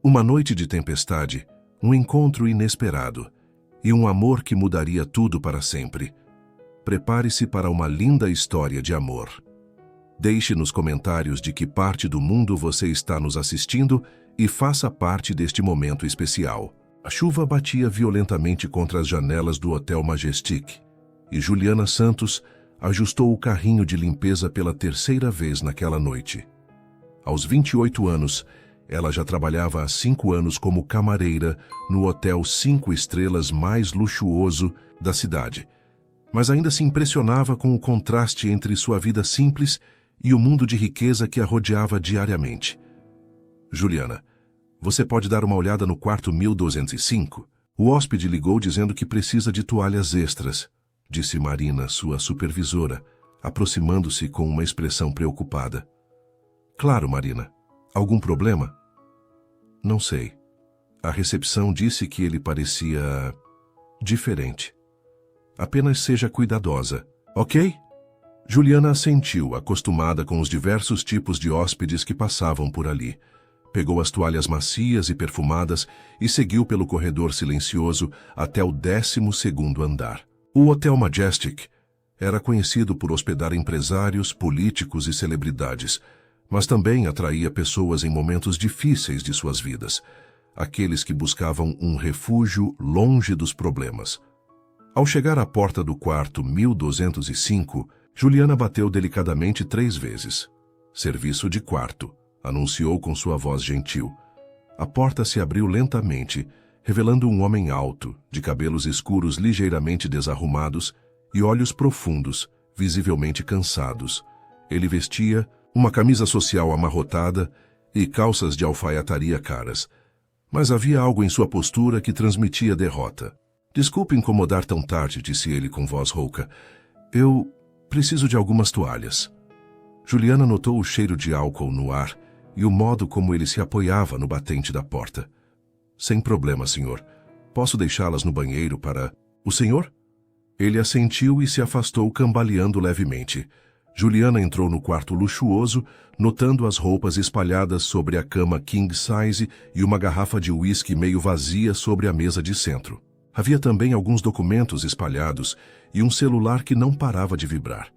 Uma noite de tempestade, um encontro inesperado e um amor que mudaria tudo para sempre. Prepare-se para uma linda história de amor. Deixe nos comentários de que parte do mundo você está nos assistindo e faça parte deste momento especial. A chuva batia violentamente contra as janelas do Hotel Majestic e Juliana Santos ajustou o carrinho de limpeza pela terceira vez naquela noite. Aos 28 anos, ela já trabalhava há 5 anos como camareira no hotel 5 estrelas mais luxuoso da cidade, mas ainda se impressionava com o contraste entre sua vida simples e o mundo de riqueza que a rodeava diariamente. Juliana, você pode dar uma olhada no quarto 1205? O hóspede ligou dizendo que precisa de toalhas extras, disse Marina, sua supervisora, aproximando-se com uma expressão preocupada. Claro, Marina. Algum problema? Não sei. A recepção disse que ele parecia diferente. Apenas seja cuidadosa, ok? Juliana assentiu, acostumada com os diversos tipos de hóspedes que passavam por ali. Pegou as toalhas macias e perfumadas e seguiu pelo corredor silencioso até o 12º andar. O Hotel Majestic era conhecido por hospedar empresários, políticos e celebridades, mas também atraía pessoas em momentos difíceis de suas vidas, aqueles que buscavam um refúgio longe dos problemas. Ao chegar à porta do quarto 1205, Juliana bateu delicadamente 3 vezes. Serviço de quarto, anunciou com sua voz gentil. A porta se abriu lentamente, revelando um homem alto, de cabelos escuros ligeiramente desarrumados e olhos profundos, visivelmente cansados. Ele vestia uma camisa social amarrotada e calças de alfaiataria caras. Mas havia algo em sua postura que transmitia derrota. Desculpe incomodar tão tarde, disse ele com voz rouca. Eu preciso de algumas toalhas. Juliana notou o cheiro de álcool no ar e o modo como ele se apoiava no batente da porta. Sem problema, senhor. Posso deixá-las no banheiro para... O senhor? Ele assentiu e se afastou cambaleando levemente. Juliana entrou no quarto luxuoso, notando as roupas espalhadas sobre a cama king size e uma garrafa de uísque meio vazia sobre a mesa de centro. Havia também alguns documentos espalhados e um celular que não parava de vibrar.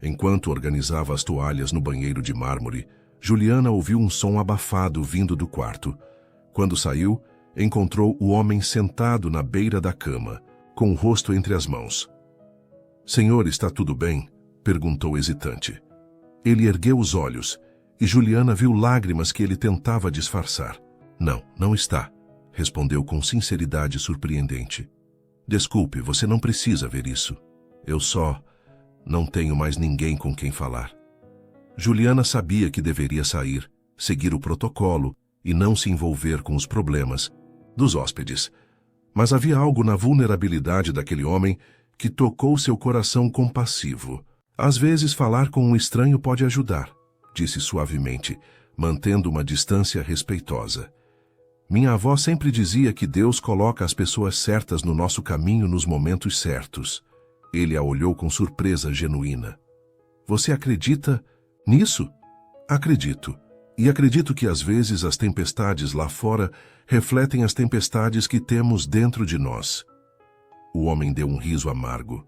Enquanto organizava as toalhas no banheiro de mármore, Juliana ouviu um som abafado vindo do quarto. Quando saiu, encontrou o homem sentado na beira da cama, com o rosto entre as mãos. Senhor, está tudo bem? Perguntou hesitante. Ele ergueu os olhos e Juliana viu lágrimas que ele tentava disfarçar. Não, não está, respondeu com sinceridade surpreendente. Desculpe, você não precisa ver isso. Eu só não tenho mais ninguém com quem falar. Juliana sabia que deveria sair, seguir o protocolo e não se envolver com os problemas dos hóspedes. Mas havia algo na vulnerabilidade daquele homem que tocou seu coração compassivo. Às vezes falar com um estranho pode ajudar, disse suavemente, mantendo uma distância respeitosa. Minha avó sempre dizia que Deus coloca as pessoas certas no nosso caminho nos momentos certos. Ele a olhou com surpresa genuína. Você acredita nisso? Acredito. E acredito que às vezes as tempestades lá fora refletem as tempestades que temos dentro de nós. O homem deu um riso amargo.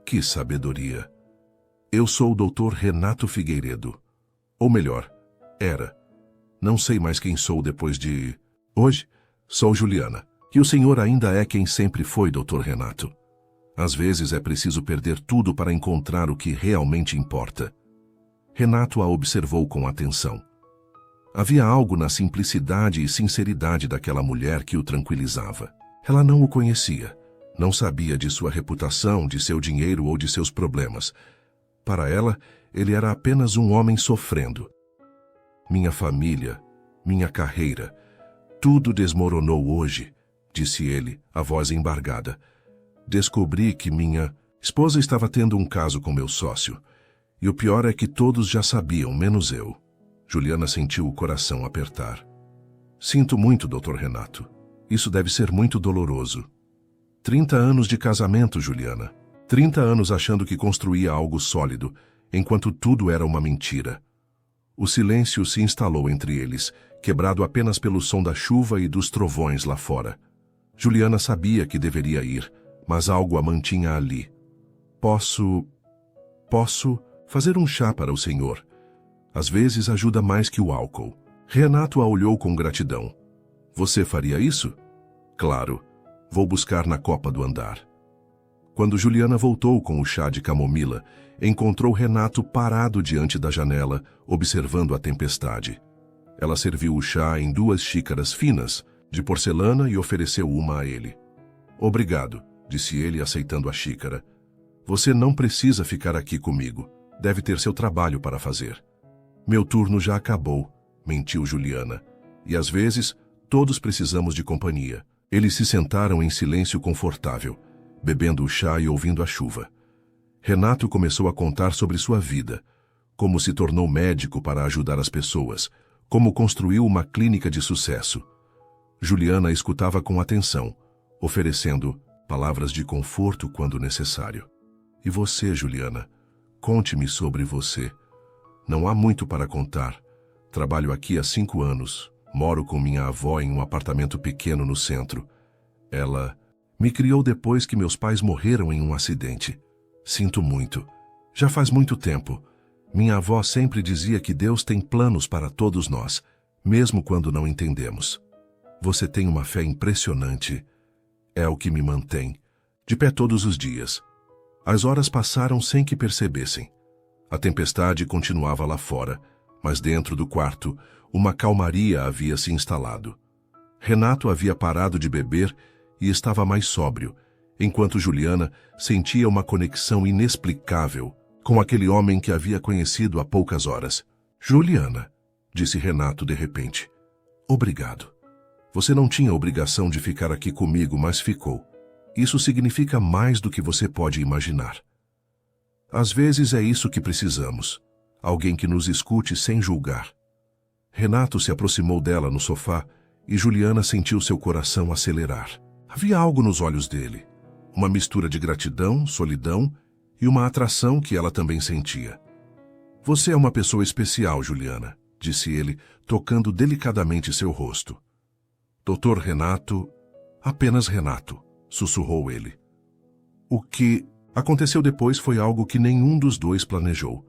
Que sabedoria! Eu sou o Dr. Renato Figueiredo. Ou melhor, era. Não sei mais quem sou depois de... Hoje, sou Juliana. E o senhor ainda é quem sempre foi, Dr. Renato. Às vezes é preciso perder tudo para encontrar o que realmente importa. Renato a observou com atenção. Havia algo na simplicidade e sinceridade daquela mulher que o tranquilizava. Ela não o conhecia. Não sabia de sua reputação, de seu dinheiro ou de seus problemas. Para ela, ele era apenas um homem sofrendo. Minha família, minha carreira, tudo desmoronou hoje, disse ele, a voz embargada. Descobri que minha esposa estava tendo um caso com meu sócio. E o pior é que todos já sabiam, menos eu. Juliana sentiu o coração apertar. Sinto muito, Dr. Renato. Isso deve ser muito doloroso. 30 anos de casamento, Juliana. 30 anos achando que construía algo sólido, enquanto tudo era uma mentira. O silêncio se instalou entre eles, quebrado apenas pelo som da chuva e dos trovões lá fora. Juliana sabia que deveria ir, mas algo a mantinha ali. Posso fazer um chá para o senhor. Às vezes ajuda mais que o álcool. Renato a olhou com gratidão. Você faria isso? Claro. Vou buscar na copa do andar. Quando Juliana voltou com o chá de camomila, encontrou Renato parado diante da janela, observando a tempestade. Ela serviu o chá em 2 xícaras finas, de porcelana, e ofereceu uma a ele. Obrigado, disse ele, aceitando a xícara. Você não precisa ficar aqui comigo. Deve ter seu trabalho para fazer. Meu turno já acabou, mentiu Juliana. E às vezes, todos precisamos de companhia. Eles se sentaram em silêncio confortável, bebendo o chá e ouvindo a chuva. Renato começou a contar sobre sua vida, como se tornou médico para ajudar as pessoas, como construiu uma clínica de sucesso. Juliana escutava com atenção, oferecendo palavras de conforto quando necessário. E você, Juliana? Conte-me sobre você. Não há muito para contar. Trabalho aqui há 5 anos. Moro com minha avó em um apartamento pequeno no centro. Ela me criou depois que meus pais morreram em um acidente. Sinto muito. Já faz muito tempo. Minha avó sempre dizia que Deus tem planos para todos nós, mesmo quando não entendemos. Você tem uma fé impressionante. É o que me mantém, de pé todos os dias. As horas passaram sem que percebessem. A tempestade continuava lá fora, mas dentro do quarto, uma calmaria havia se instalado. Renato havia parado de beber e estava mais sóbrio, enquanto Juliana sentia uma conexão inexplicável com aquele homem que havia conhecido há poucas horas. Juliana, disse Renato de repente. Obrigado. Você não tinha obrigação de ficar aqui comigo, mas ficou. Isso significa mais do que você pode imaginar. Às vezes é isso que precisamos. Alguém que nos escute sem julgar. Renato se aproximou dela no sofá e Juliana sentiu seu coração acelerar. Havia algo nos olhos dele. Uma mistura de gratidão, solidão e uma atração que ela também sentia. Você é uma pessoa especial, Juliana, disse ele, tocando delicadamente seu rosto. Doutor Renato, apenas Renato, sussurrou ele. O que aconteceu depois foi algo que nenhum dos dois planejou.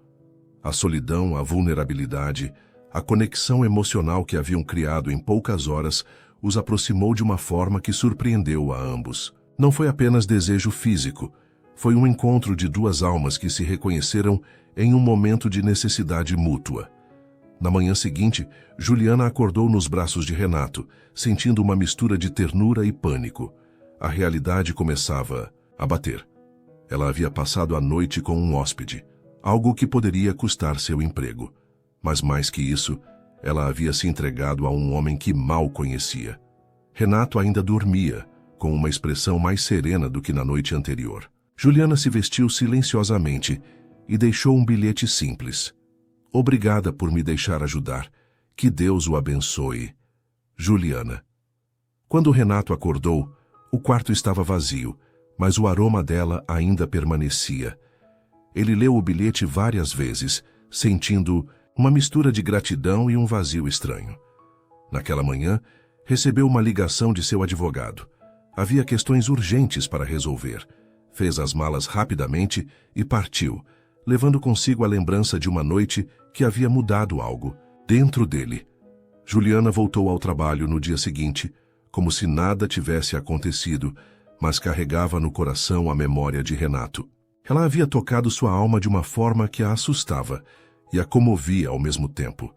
A solidão, a vulnerabilidade, a conexão emocional que haviam criado em poucas horas os aproximou de uma forma que surpreendeu a ambos. Não foi apenas desejo físico, foi um encontro de 2 almas que se reconheceram em um momento de necessidade mútua. Na manhã seguinte, Juliana acordou nos braços de Renato, sentindo uma mistura de ternura e pânico. A realidade começava a bater. Ela havia passado a noite com um hóspede, algo que poderia custar seu emprego. Mas mais que isso, ela havia se entregado a um homem que mal conhecia. Renato ainda dormia, com uma expressão mais serena do que na noite anterior. Juliana se vestiu silenciosamente e deixou um bilhete simples. Obrigada por me deixar ajudar. Que Deus o abençoe. Juliana. Quando Renato acordou, o quarto estava vazio, mas o aroma dela ainda permanecia. Ele leu o bilhete várias vezes, sentindo uma mistura de gratidão e um vazio estranho. Naquela manhã, recebeu uma ligação de seu advogado. Havia questões urgentes para resolver. Fez as malas rapidamente e partiu, levando consigo a lembrança de uma noite que havia mudado algo dentro dele. Juliana voltou ao trabalho no dia seguinte, como se nada tivesse acontecido, mas carregava no coração a memória de Renato. Ela havia tocado sua alma de uma forma que a assustava e a comovia ao mesmo tempo.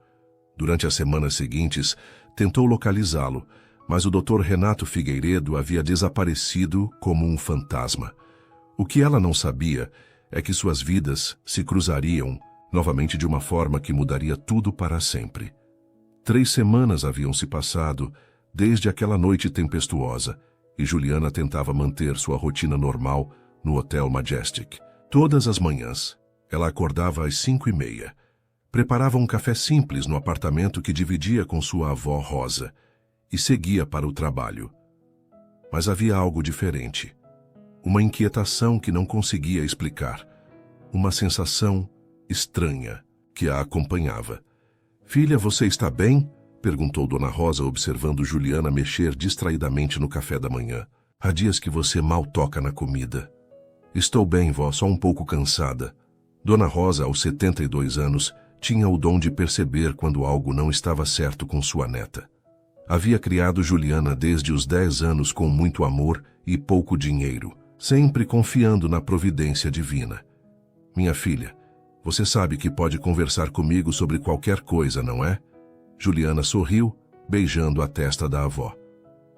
Durante as semanas seguintes, tentou localizá-lo, mas o Dr. Renato Figueiredo havia desaparecido como um fantasma. O que ela não sabia é que suas vidas se cruzariam novamente de uma forma que mudaria tudo para sempre. 3 semanas haviam se passado desde aquela noite tempestuosa e Juliana tentava manter sua rotina normal no Hotel Majestic. Todas as manhãs, ela acordava às 5h30. Preparava um café simples no apartamento que dividia com sua avó Rosa e seguia para o trabalho. Mas havia algo diferente. Uma inquietação que não conseguia explicar. Uma sensação estranha que a acompanhava. Filha, você está bem? Perguntou Dona Rosa, observando Juliana mexer distraidamente no café da manhã. Há dias que você mal toca na comida. Estou bem, vó, só um pouco cansada. Dona Rosa, aos 72 anos, tinha o dom de perceber quando algo não estava certo com sua neta. Havia criado Juliana desde os 10 anos com muito amor e pouco dinheiro, sempre confiando na providência divina. Minha filha, você sabe que pode conversar comigo sobre qualquer coisa, não é? Juliana sorriu, beijando a testa da avó.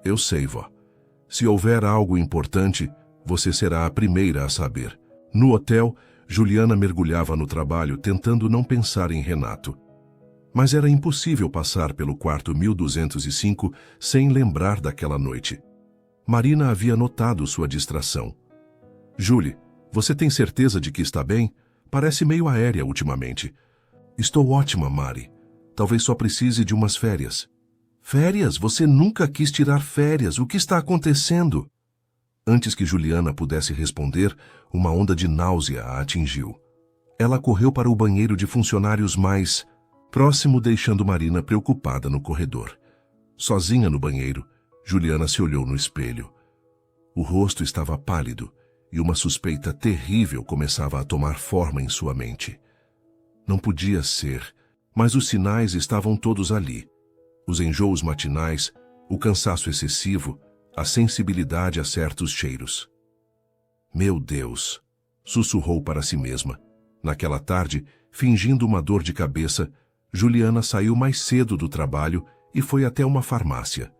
Eu sei, vó. Se houver algo importante, você será a primeira a saber. No hotel, Juliana mergulhava no trabalho, tentando não pensar em Renato. Mas era impossível passar pelo quarto 1205 sem lembrar daquela noite. Marina havia notado sua distração. Julie, você tem certeza de que está bem? Parece meio aérea ultimamente. Estou ótima, Mari. Talvez só precise de umas férias. Férias? Você nunca quis tirar férias. O que está acontecendo? Antes que Juliana pudesse responder, uma onda de náusea a atingiu. Ela correu para o banheiro de funcionários mais próximo, deixando Marina preocupada no corredor. Sozinha no banheiro, Juliana se olhou no espelho. O rosto estava pálido e uma suspeita terrível começava a tomar forma em sua mente. Não podia ser, mas os sinais estavam todos ali. Os enjoos matinais, o cansaço excessivo, a sensibilidade a certos cheiros. Meu Deus! Sussurrou para si mesma. Naquela tarde, fingindo uma dor de cabeça, Juliana saiu mais cedo do trabalho e foi até uma farmácia,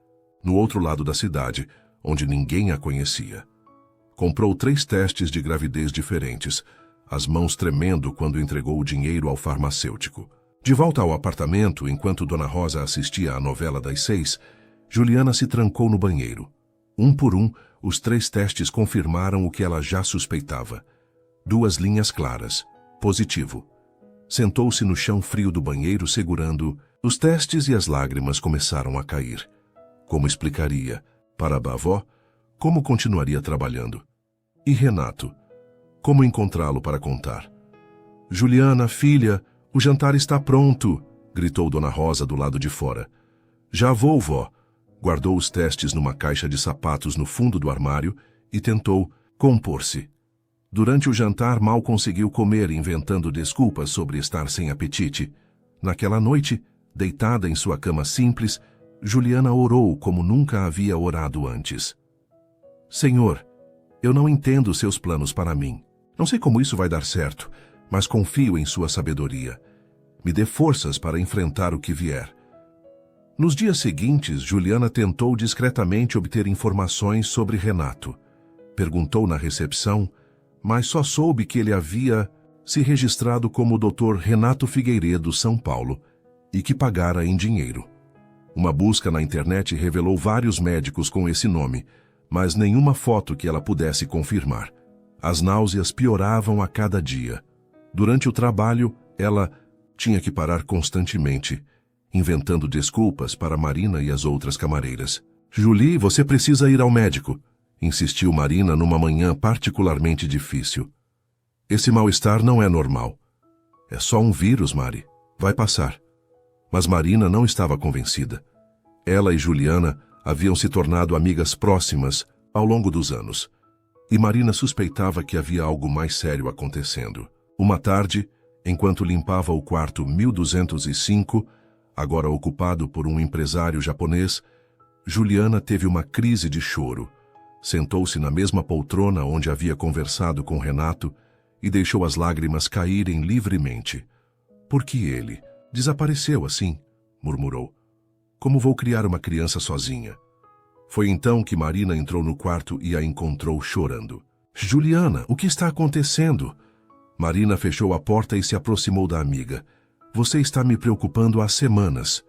no outro lado da cidade, onde ninguém a conhecia. Comprou 3 testes de gravidez diferentes, as mãos tremendo quando entregou o dinheiro ao farmacêutico. De volta ao apartamento, enquanto Dona Rosa assistia à novela das 6, Juliana se trancou no banheiro. Um por um, os 3 testes confirmaram o que ela já suspeitava. 2 linhas claras. Positivo. Sentou-se no chão frio do banheiro segurando os testes e as lágrimas começaram a cair. Como explicaria? Para a avó, como continuaria trabalhando? E Renato? Como encontrá-lo para contar? Juliana, filha, o jantar está pronto, gritou Dona Rosa do lado de fora. Já vou, vó. Guardou os testes numa caixa de sapatos no fundo do armário e tentou compor-se. Durante o jantar, mal conseguiu comer, inventando desculpas sobre estar sem apetite. Naquela noite, deitada em sua cama simples, Juliana orou como nunca havia orado antes. Senhor, eu não entendo seus planos para mim. Não sei como isso vai dar certo, mas confio em sua sabedoria. Me dê forças para enfrentar o que vier. Nos dias seguintes, Juliana tentou discretamente obter informações sobre Renato. Perguntou na recepção, mas só soube que ele havia se registrado como Dr. Renato Figueiredo, São Paulo, e que pagara em dinheiro. Uma busca na internet revelou vários médicos com esse nome, mas nenhuma foto que ela pudesse confirmar. As náuseas pioravam a cada dia. Durante o trabalho, ela tinha que parar constantemente, inventando desculpas para Marina e as outras camareiras. Julie, você precisa ir ao médico, insistiu Marina numa manhã particularmente difícil. Esse mal-estar não é normal. É só um vírus, Mari. Vai passar. Mas Marina não estava convencida. Ela e Juliana haviam se tornado amigas próximas ao longo dos anos. E Marina suspeitava que havia algo mais sério acontecendo. Uma tarde, enquanto limpava o quarto 1205, agora ocupado por um empresário japonês, Juliana teve uma crise de choro. Sentou-se na mesma poltrona onde havia conversado com Renato e deixou as lágrimas caírem livremente. Por que ele desapareceu assim? Murmurou. Como vou criar uma criança sozinha? Foi então que Marina entrou no quarto e a encontrou chorando. Juliana, o que está acontecendo? Marina fechou a porta e se aproximou da amiga. Você está me preocupando há semanas.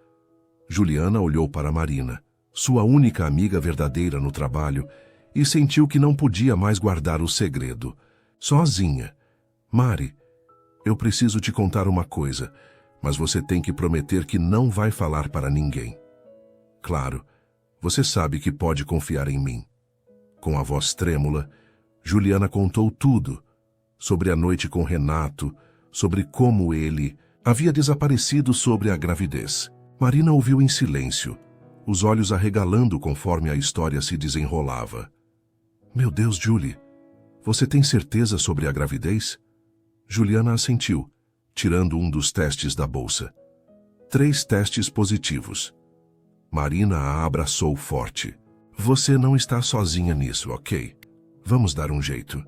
Juliana olhou para Marina, sua única amiga verdadeira no trabalho, e sentiu que não podia mais guardar o segredo. Sozinha. Mari, eu preciso te contar uma coisa, mas você tem que prometer que não vai falar para ninguém. Claro, você sabe que pode confiar em mim. Com a voz trêmula, Juliana contou tudo, sobre a noite com Renato, sobre como ele havia desaparecido sobre a gravidez. Marina ouviu em silêncio, os olhos arregalando conforme a história se desenrolava. Meu Deus, Julie, você tem certeza sobre a gravidez? Juliana assentiu, tirando um dos testes da bolsa. 3 testes positivos. Marina a abraçou forte. Você não está sozinha nisso, ok? Vamos dar um jeito.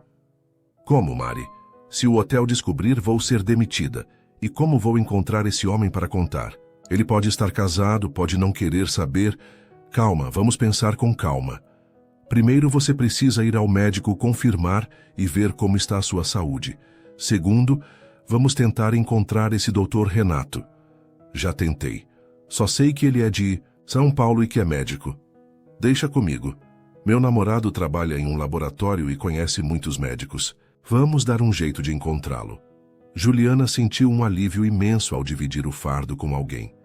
Como, Mari? Se o hotel descobrir, vou ser demitida. E como vou encontrar esse homem para contar? Ele pode estar casado, pode não querer saber. Calma, vamos pensar com calma. Primeiro, você precisa ir ao médico confirmar e ver como está a sua saúde. Segundo, vamos tentar encontrar esse Dr. Renato. Já tentei. Só sei que ele é de São Paulo e que é médico. Deixa comigo. Meu namorado trabalha em um laboratório e conhece muitos médicos. Vamos dar um jeito de encontrá-lo. Juliana sentiu um alívio imenso ao dividir o fardo com alguém.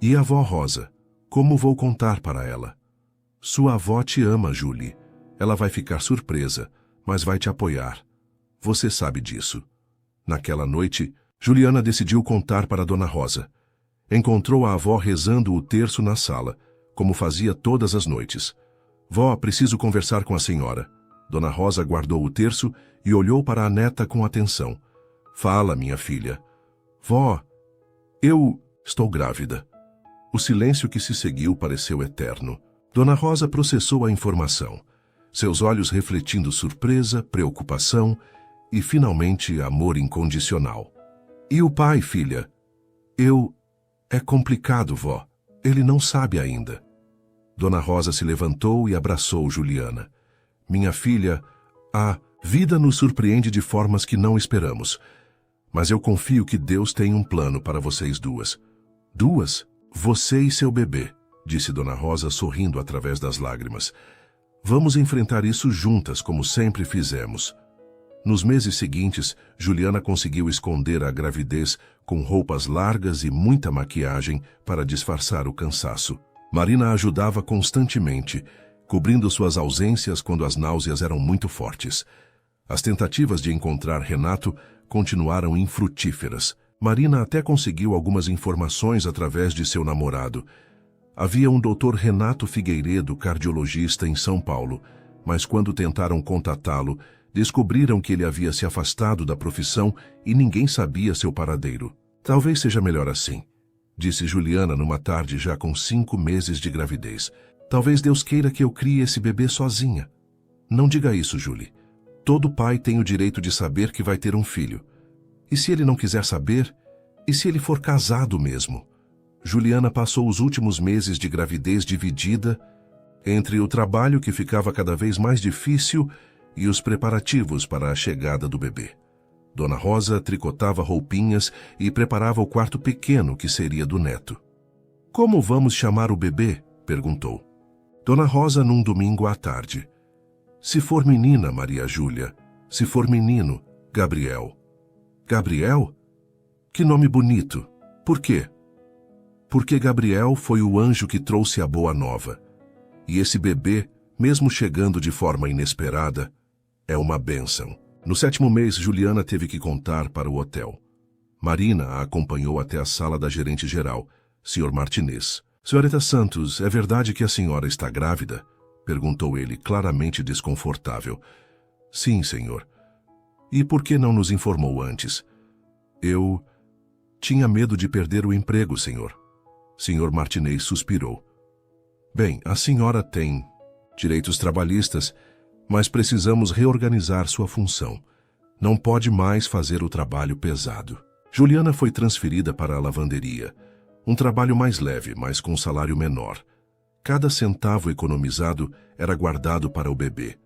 E a avó Rosa? Como vou contar para ela? Sua avó te ama, Julie. Ela vai ficar surpresa, mas vai te apoiar. Você sabe disso. Naquela noite, Juliana decidiu contar para Dona Rosa. Encontrou a avó rezando o terço na sala, como fazia todas as noites. Vó, preciso conversar com a senhora. Dona Rosa guardou o terço e olhou para a neta com atenção. Fala, minha filha. Vó, eu estou grávida. O silêncio que se seguiu pareceu eterno. Dona Rosa processou a informação, seus olhos refletindo surpresa, preocupação e, finalmente, amor incondicional. E o pai, filha? É complicado, vó. Ele não sabe ainda. Dona Rosa se levantou e abraçou Juliana. Minha filha, a vida nos surpreende de formas que não esperamos. Mas eu confio que Deus tem um plano para vocês duas. Duas? Você e seu bebê, disse Dona Rosa sorrindo através das lágrimas. Vamos enfrentar isso juntas, como sempre fizemos. Nos meses seguintes, Juliana conseguiu esconder a gravidez com roupas largas e muita maquiagem para disfarçar o cansaço. Marina a ajudava constantemente, cobrindo suas ausências quando as náuseas eram muito fortes. As tentativas de encontrar Renato continuaram infrutíferas. Marina até conseguiu algumas informações através de seu namorado. Havia um Dr. Renato Figueiredo, cardiologista em São Paulo, mas quando tentaram contatá-lo, descobriram que ele havia se afastado da profissão e ninguém sabia seu paradeiro. Talvez seja melhor assim, disse Juliana numa tarde já com 5 meses de gravidez. Talvez Deus queira que eu crie esse bebê sozinha. Não diga isso, Julie. Todo pai tem o direito de saber que vai ter um filho. E se ele não quiser saber? E se ele for casado mesmo? Juliana passou os últimos meses de gravidez dividida entre o trabalho que ficava cada vez mais difícil e os preparativos para a chegada do bebê. Dona Rosa tricotava roupinhas e preparava o quarto pequeno que seria do neto. Como vamos chamar o bebê? Perguntou. Dona Rosa num domingo à tarde. Se for menina, Maria Júlia. Se for menino, Gabriel. Gabriel? Que nome bonito. Por quê? Porque Gabriel foi o anjo que trouxe a boa nova. E esse bebê, mesmo chegando de forma inesperada, é uma bênção. No 7º mês, Juliana teve que contar para o hotel. Marina a acompanhou até a sala da gerente-geral, Sr. Martinez. Senhorita Santos, é verdade que a senhora está grávida? Perguntou ele, claramente desconfortável. Sim, senhor. E por que não nos informou antes? Eu tinha medo de perder o emprego, senhor. Sr. Martinez suspirou. Bem, a senhora tem direitos trabalhistas, mas precisamos reorganizar sua função. Não pode mais fazer o trabalho pesado. Juliana foi transferida para a lavanderia. Um trabalho mais leve, mas com salário menor. Cada centavo economizado era guardado para o bebê.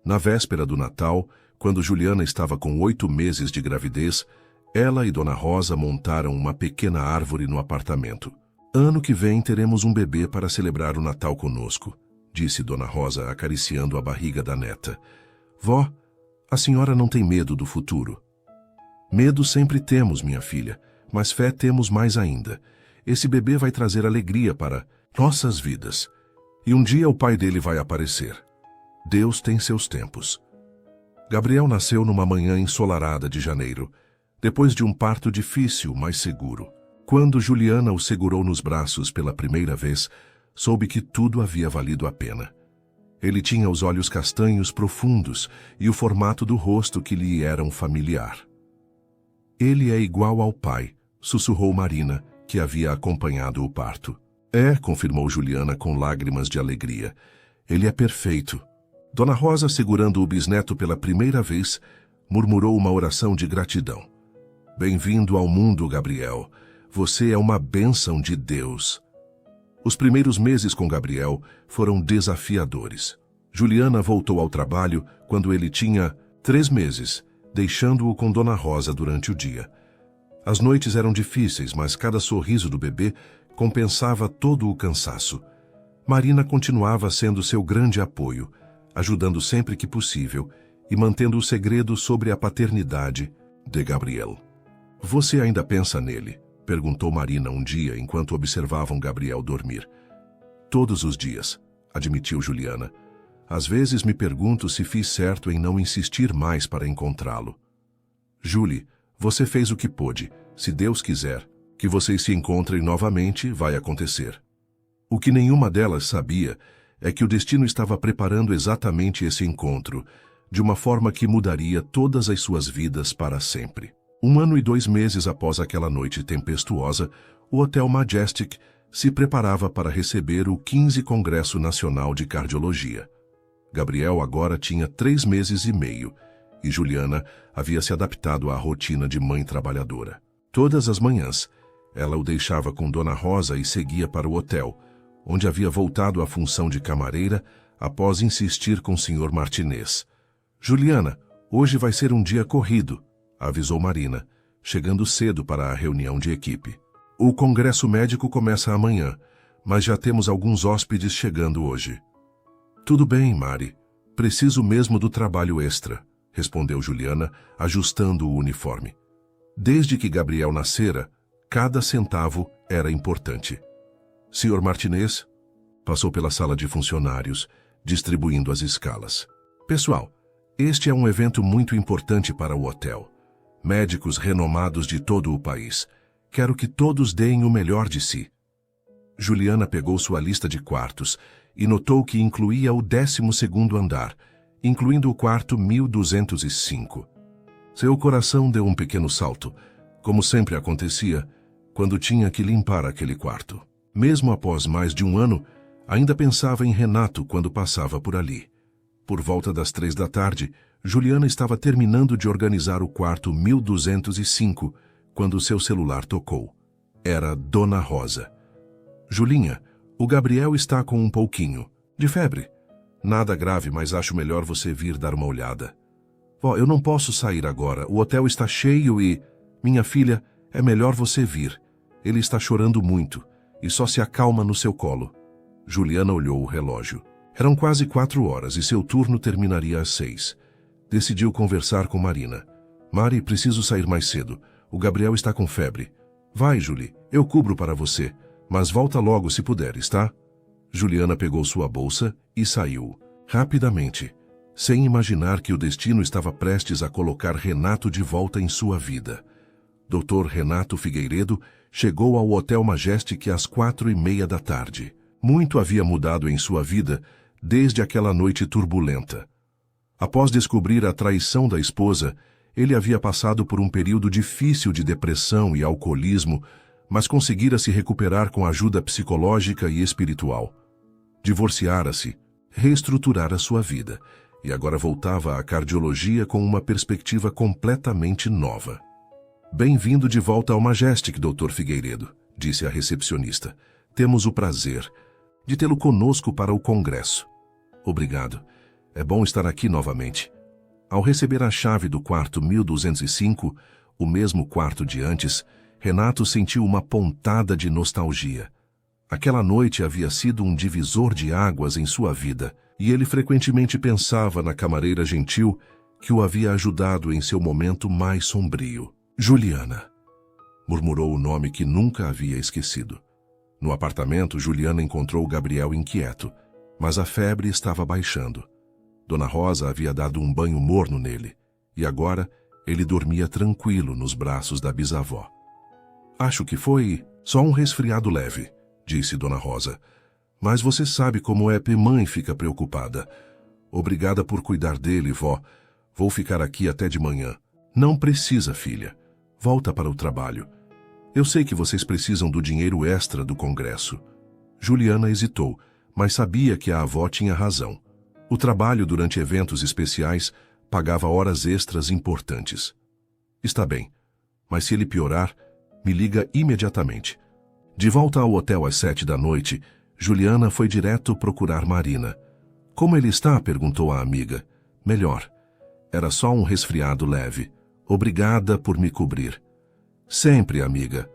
Na véspera do Natal, quando Juliana estava com 8 meses de gravidez, ela e Dona Rosa montaram uma pequena árvore no apartamento. Ano que vem teremos um bebê para celebrar o Natal conosco, disse Dona Rosa acariciando a barriga da neta. Vó, a senhora não tem medo do futuro? Medo sempre temos, minha filha, mas fé temos mais ainda. Esse bebê vai trazer alegria para nossas vidas. E um dia o pai dele vai aparecer. Deus tem seus tempos. Gabriel nasceu numa manhã ensolarada de janeiro, depois de um parto difícil, mas seguro. Quando Juliana o segurou nos braços pela primeira vez, soube que tudo havia valido a pena. Ele tinha os olhos castanhos profundos e o formato do rosto que lhe era um familiar. Ele é igual ao pai, sussurrou Marina, que havia acompanhado o parto. É, confirmou Juliana com lágrimas de alegria. Ele é perfeito. Dona Rosa, segurando o bisneto pela primeira vez, murmurou uma oração de gratidão. Bem-vindo ao mundo, Gabriel. Você é uma bênção de Deus. Os primeiros meses com Gabriel foram desafiadores. Juliana voltou ao trabalho quando ele tinha 3 meses, deixando-o com Dona Rosa durante o dia. As noites eram difíceis, mas cada sorriso do bebê compensava todo o cansaço. Marina continuava sendo seu grande apoio, ajudando sempre que possível e mantendo o segredo sobre a paternidade de Gabriel. Você ainda pensa nele? Perguntou Marina um dia enquanto observavam Gabriel dormir. Todos os dias, admitiu Juliana. Às vezes me pergunto se fiz certo em não insistir mais para encontrá-lo. Julie, você fez o que pôde. Se Deus quiser que vocês se encontrem novamente, vai acontecer. O que nenhuma delas sabia é que o destino estava preparando exatamente esse encontro, de uma forma que mudaria todas as suas vidas para sempre. 1 ano e 2 meses após aquela noite tempestuosa, o Hotel Majestic se preparava para receber o 15º Congresso Nacional de Cardiologia. Gabriel agora tinha 3 meses e meio, e Juliana havia se adaptado à rotina de mãe trabalhadora. Todas as manhãs, ela o deixava com Dona Rosa e seguia para o hotel, onde havia voltado à função de camareira após insistir com o Sr. Martinez. Juliana, hoje vai ser um dia corrido, avisou Marina, chegando cedo para a reunião de equipe. O congresso médico começa amanhã, mas já temos alguns hóspedes chegando hoje. Tudo bem, Mari. Preciso mesmo do trabalho extra, respondeu Juliana, ajustando o uniforme. Desde que Gabriel nascera, cada centavo era importante. Sr. Martinez passou pela sala de funcionários, distribuindo as escalas. Pessoal, este é um evento muito importante para o hotel. Médicos renomados de todo o país. Quero que todos deem o melhor de si. Juliana pegou sua lista de quartos e notou que incluía o 12º andar, incluindo o quarto 1205. Seu coração deu um pequeno salto, como sempre acontecia quando tinha que limpar aquele quarto. Mesmo após mais de 1 ano, ainda pensava em Renato quando passava por ali. Por volta das 3 da tarde, Juliana estava terminando de organizar o quarto 1205, quando seu celular tocou. Era Dona Rosa. Julinha, o Gabriel está com um pouquinho de febre. Nada grave, mas acho melhor você vir dar uma olhada. Vó, eu não posso sair agora. O hotel está cheio e... Minha filha, é melhor você vir. Ele está chorando muito e só se acalma no seu colo. Juliana olhou o relógio. Eram quase 4 horas e seu turno terminaria às 6. Decidiu conversar com Marina. Mari, preciso sair mais cedo. O Gabriel está com febre. Vai, Julie, eu cubro para você, mas volta logo se puderes, tá? Juliana pegou sua bolsa e saiu, rapidamente, sem imaginar que o destino estava prestes a colocar Renato de volta em sua vida. Dr. Renato Figueiredo chegou ao Hotel Majestic às 4:30 da tarde. Muito havia mudado em sua vida desde aquela noite turbulenta. Após descobrir a traição da esposa, ele havia passado por um período difícil de depressão e alcoolismo, mas conseguira se recuperar com ajuda psicológica e espiritual. Divorciara-se, reestruturara sua vida, e agora voltava à cardiologia com uma perspectiva completamente nova. Bem-vindo de volta ao Majestic, Dr. Figueiredo, disse a recepcionista. Temos o prazer de tê-lo conosco para o congresso. Obrigado. É bom estar aqui novamente. Ao receber a chave do quarto 1205, o mesmo quarto de antes, Renato sentiu uma pontada de nostalgia. Aquela noite havia sido um divisor de águas em sua vida, e ele frequentemente pensava na camareira gentil que o havia ajudado em seu momento mais sombrio. Juliana, murmurou o nome que nunca havia esquecido. No apartamento, Juliana encontrou Gabriel inquieto, mas a febre estava baixando. Dona Rosa havia dado um banho morno nele, e agora ele dormia tranquilo nos braços da bisavó. Acho que foi só um resfriado leve, disse Dona Rosa. Mas você sabe como é, mãe fica preocupada. Obrigada por cuidar dele, vó. Vou ficar aqui até de manhã. Não precisa, filha. Volta para o trabalho. Eu sei que vocês precisam do dinheiro extra do congresso. Juliana hesitou, mas sabia que a avó tinha razão. O trabalho durante eventos especiais pagava horas extras importantes. Está bem, mas se ele piorar, me liga imediatamente. De volta ao hotel às 7 da noite, Juliana foi direto procurar Marina. Como ele está? Perguntou a amiga. Melhor. Era só um resfriado leve. Obrigada por me cobrir. Sempre, amiga.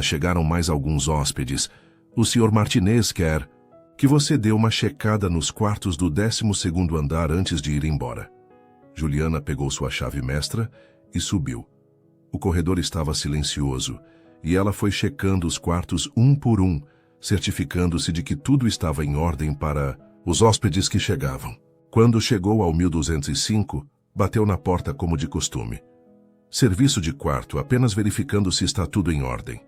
Chegaram mais alguns hóspedes. O Sr. Martinez quer que você dê uma checada nos quartos do 12º andar antes de ir embora. Juliana pegou sua chave mestra e subiu. O corredor estava silencioso e ela foi checando os quartos um por um, certificando-se de que tudo estava em ordem para os hóspedes que chegavam. Quando chegou ao 1205, bateu na porta como de costume. Serviço de quarto, apenas verificando se está tudo em ordem.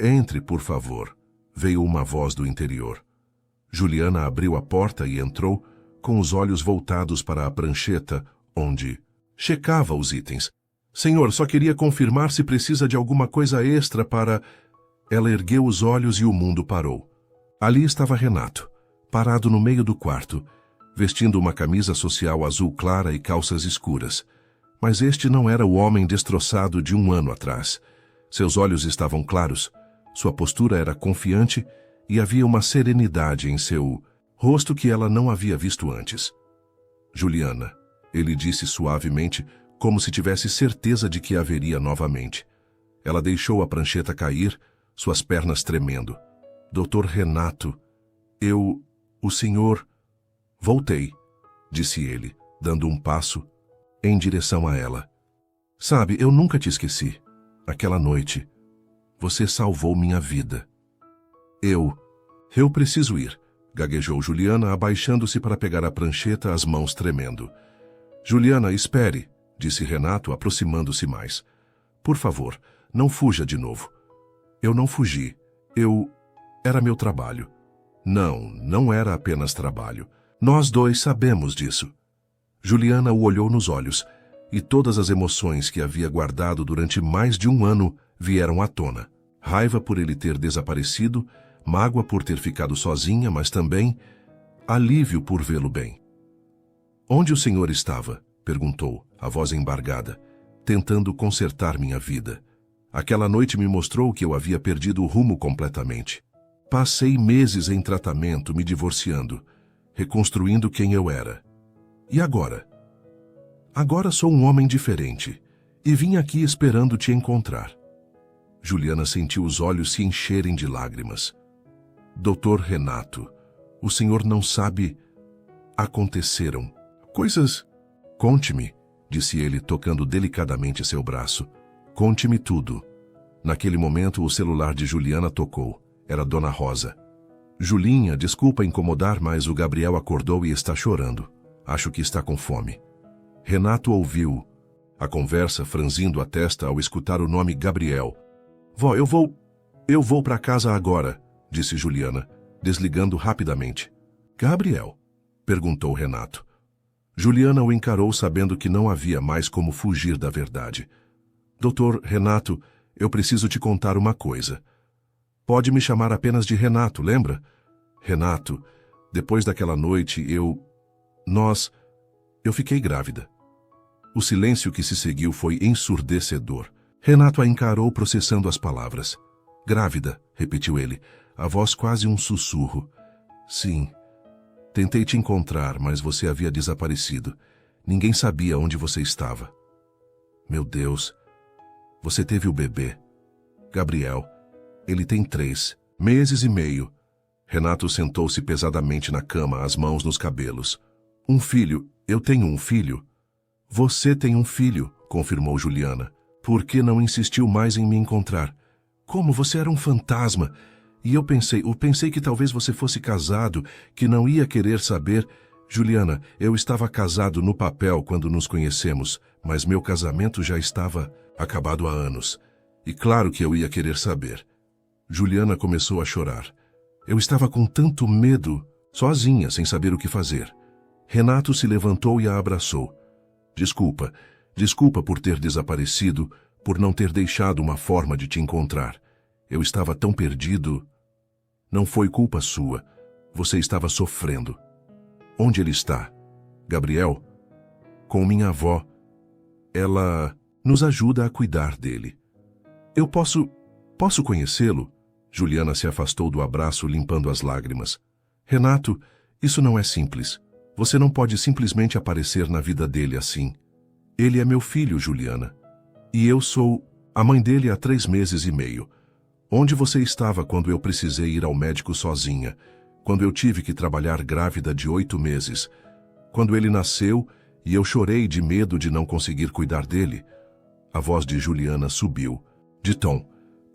Entre, por favor, veio uma voz do interior. Juliana abriu a porta e entrou, com os olhos voltados para a prancheta, onde checava os itens. Senhor, só queria confirmar se precisa de alguma coisa extra para... Ela ergueu os olhos e o mundo parou. Ali estava Renato, parado no meio do quarto, vestindo uma camisa social azul clara e calças escuras. Mas este não era o homem destroçado de um ano atrás. Seus olhos estavam claros, sua postura era confiante e havia uma serenidade em seu rosto que ela não havia visto antes. Juliana, ele disse suavemente, como se tivesse certeza de que a veria novamente. Ela deixou a prancheta cair, suas pernas tremendo. Doutor Renato, o senhor... Voltei, disse ele, dando um passo em direção a ela. Sabe, eu nunca te esqueci. Aquela noite, você salvou minha vida. Eu preciso ir, gaguejou Juliana, abaixando-se para pegar a prancheta, as mãos tremendo. Juliana, espere, disse Renato, aproximando-se mais. Por favor, não fuja de novo. Eu não fugi. Era meu trabalho. Não era apenas trabalho. Nós dois sabemos disso. Juliana o olhou nos olhos, e todas as emoções que havia guardado durante mais de um ano vieram à tona. Raiva por ele ter desaparecido, mágoa por ter ficado sozinha, mas também alívio por vê-lo bem. Onde o senhor estava? Perguntou, a voz embargada, tentando consertar minha vida. Aquela noite me mostrou que eu havia perdido o rumo completamente. Passei meses em tratamento, me divorciando, reconstruindo quem eu era. E agora? Agora sou um homem diferente e vim aqui esperando te encontrar. Juliana sentiu os olhos se encherem de lágrimas. Doutor Renato, o senhor não sabe... Aconteceram coisas... Conte-me, disse ele, tocando delicadamente seu braço. Conte-me tudo. Naquele momento, o celular de Juliana tocou. Era Dona Rosa. Julinha, desculpa incomodar, mas o Gabriel acordou e está chorando. Acho que está com fome. Renato ouviu a conversa, franzindo a testa ao escutar o nome Gabriel. Vó, eu vou para casa agora, disse Juliana, desligando rapidamente. Gabriel? Perguntou Renato. Juliana o encarou, sabendo que não havia mais como fugir da verdade. Doutor Renato, eu preciso te contar uma coisa. Pode me chamar apenas de Renato, lembra? Renato, depois daquela noite, eu fiquei grávida. O silêncio que se seguiu foi ensurdecedor. Renato a encarou, processando as palavras. Grávida, repetiu ele, a voz quase um sussurro. Sim. Tentei te encontrar, mas você havia desaparecido. Ninguém sabia onde você estava. Meu Deus, você teve o bebê. Gabriel, ele tem 3 meses e meio. Renato sentou-se pesadamente na cama, as mãos nos cabelos. Um filho, eu tenho um filho. Você tem um filho, confirmou Juliana. Por que não insistiu mais em me encontrar? Como você era um fantasma. E eu pensei que talvez você fosse casado, que não ia querer saber. Juliana, eu estava casado no papel quando nos conhecemos, mas meu casamento já estava acabado há anos. E claro que eu ia querer saber. Juliana começou a chorar. Eu estava com tanto medo, sozinha, sem saber o que fazer. Renato se levantou e a abraçou. Desculpa, desculpa por ter desaparecido, por não ter deixado uma forma de te encontrar. Eu estava tão perdido. Não foi culpa sua. Você estava sofrendo. Onde ele está? Gabriel? Com minha avó. Ela nos ajuda a cuidar dele. Eu posso conhecê-lo? Juliana se afastou do abraço, limpando as lágrimas. Renato, isso não é simples. Você não pode simplesmente aparecer na vida dele assim. Ele é meu filho, Juliana. E eu sou a mãe dele há 3 meses e meio. Onde você estava quando eu precisei ir ao médico sozinha? Quando eu tive que trabalhar grávida de 8 meses? Quando ele nasceu e eu chorei de medo de não conseguir cuidar dele? A voz de Juliana subiu, de tom,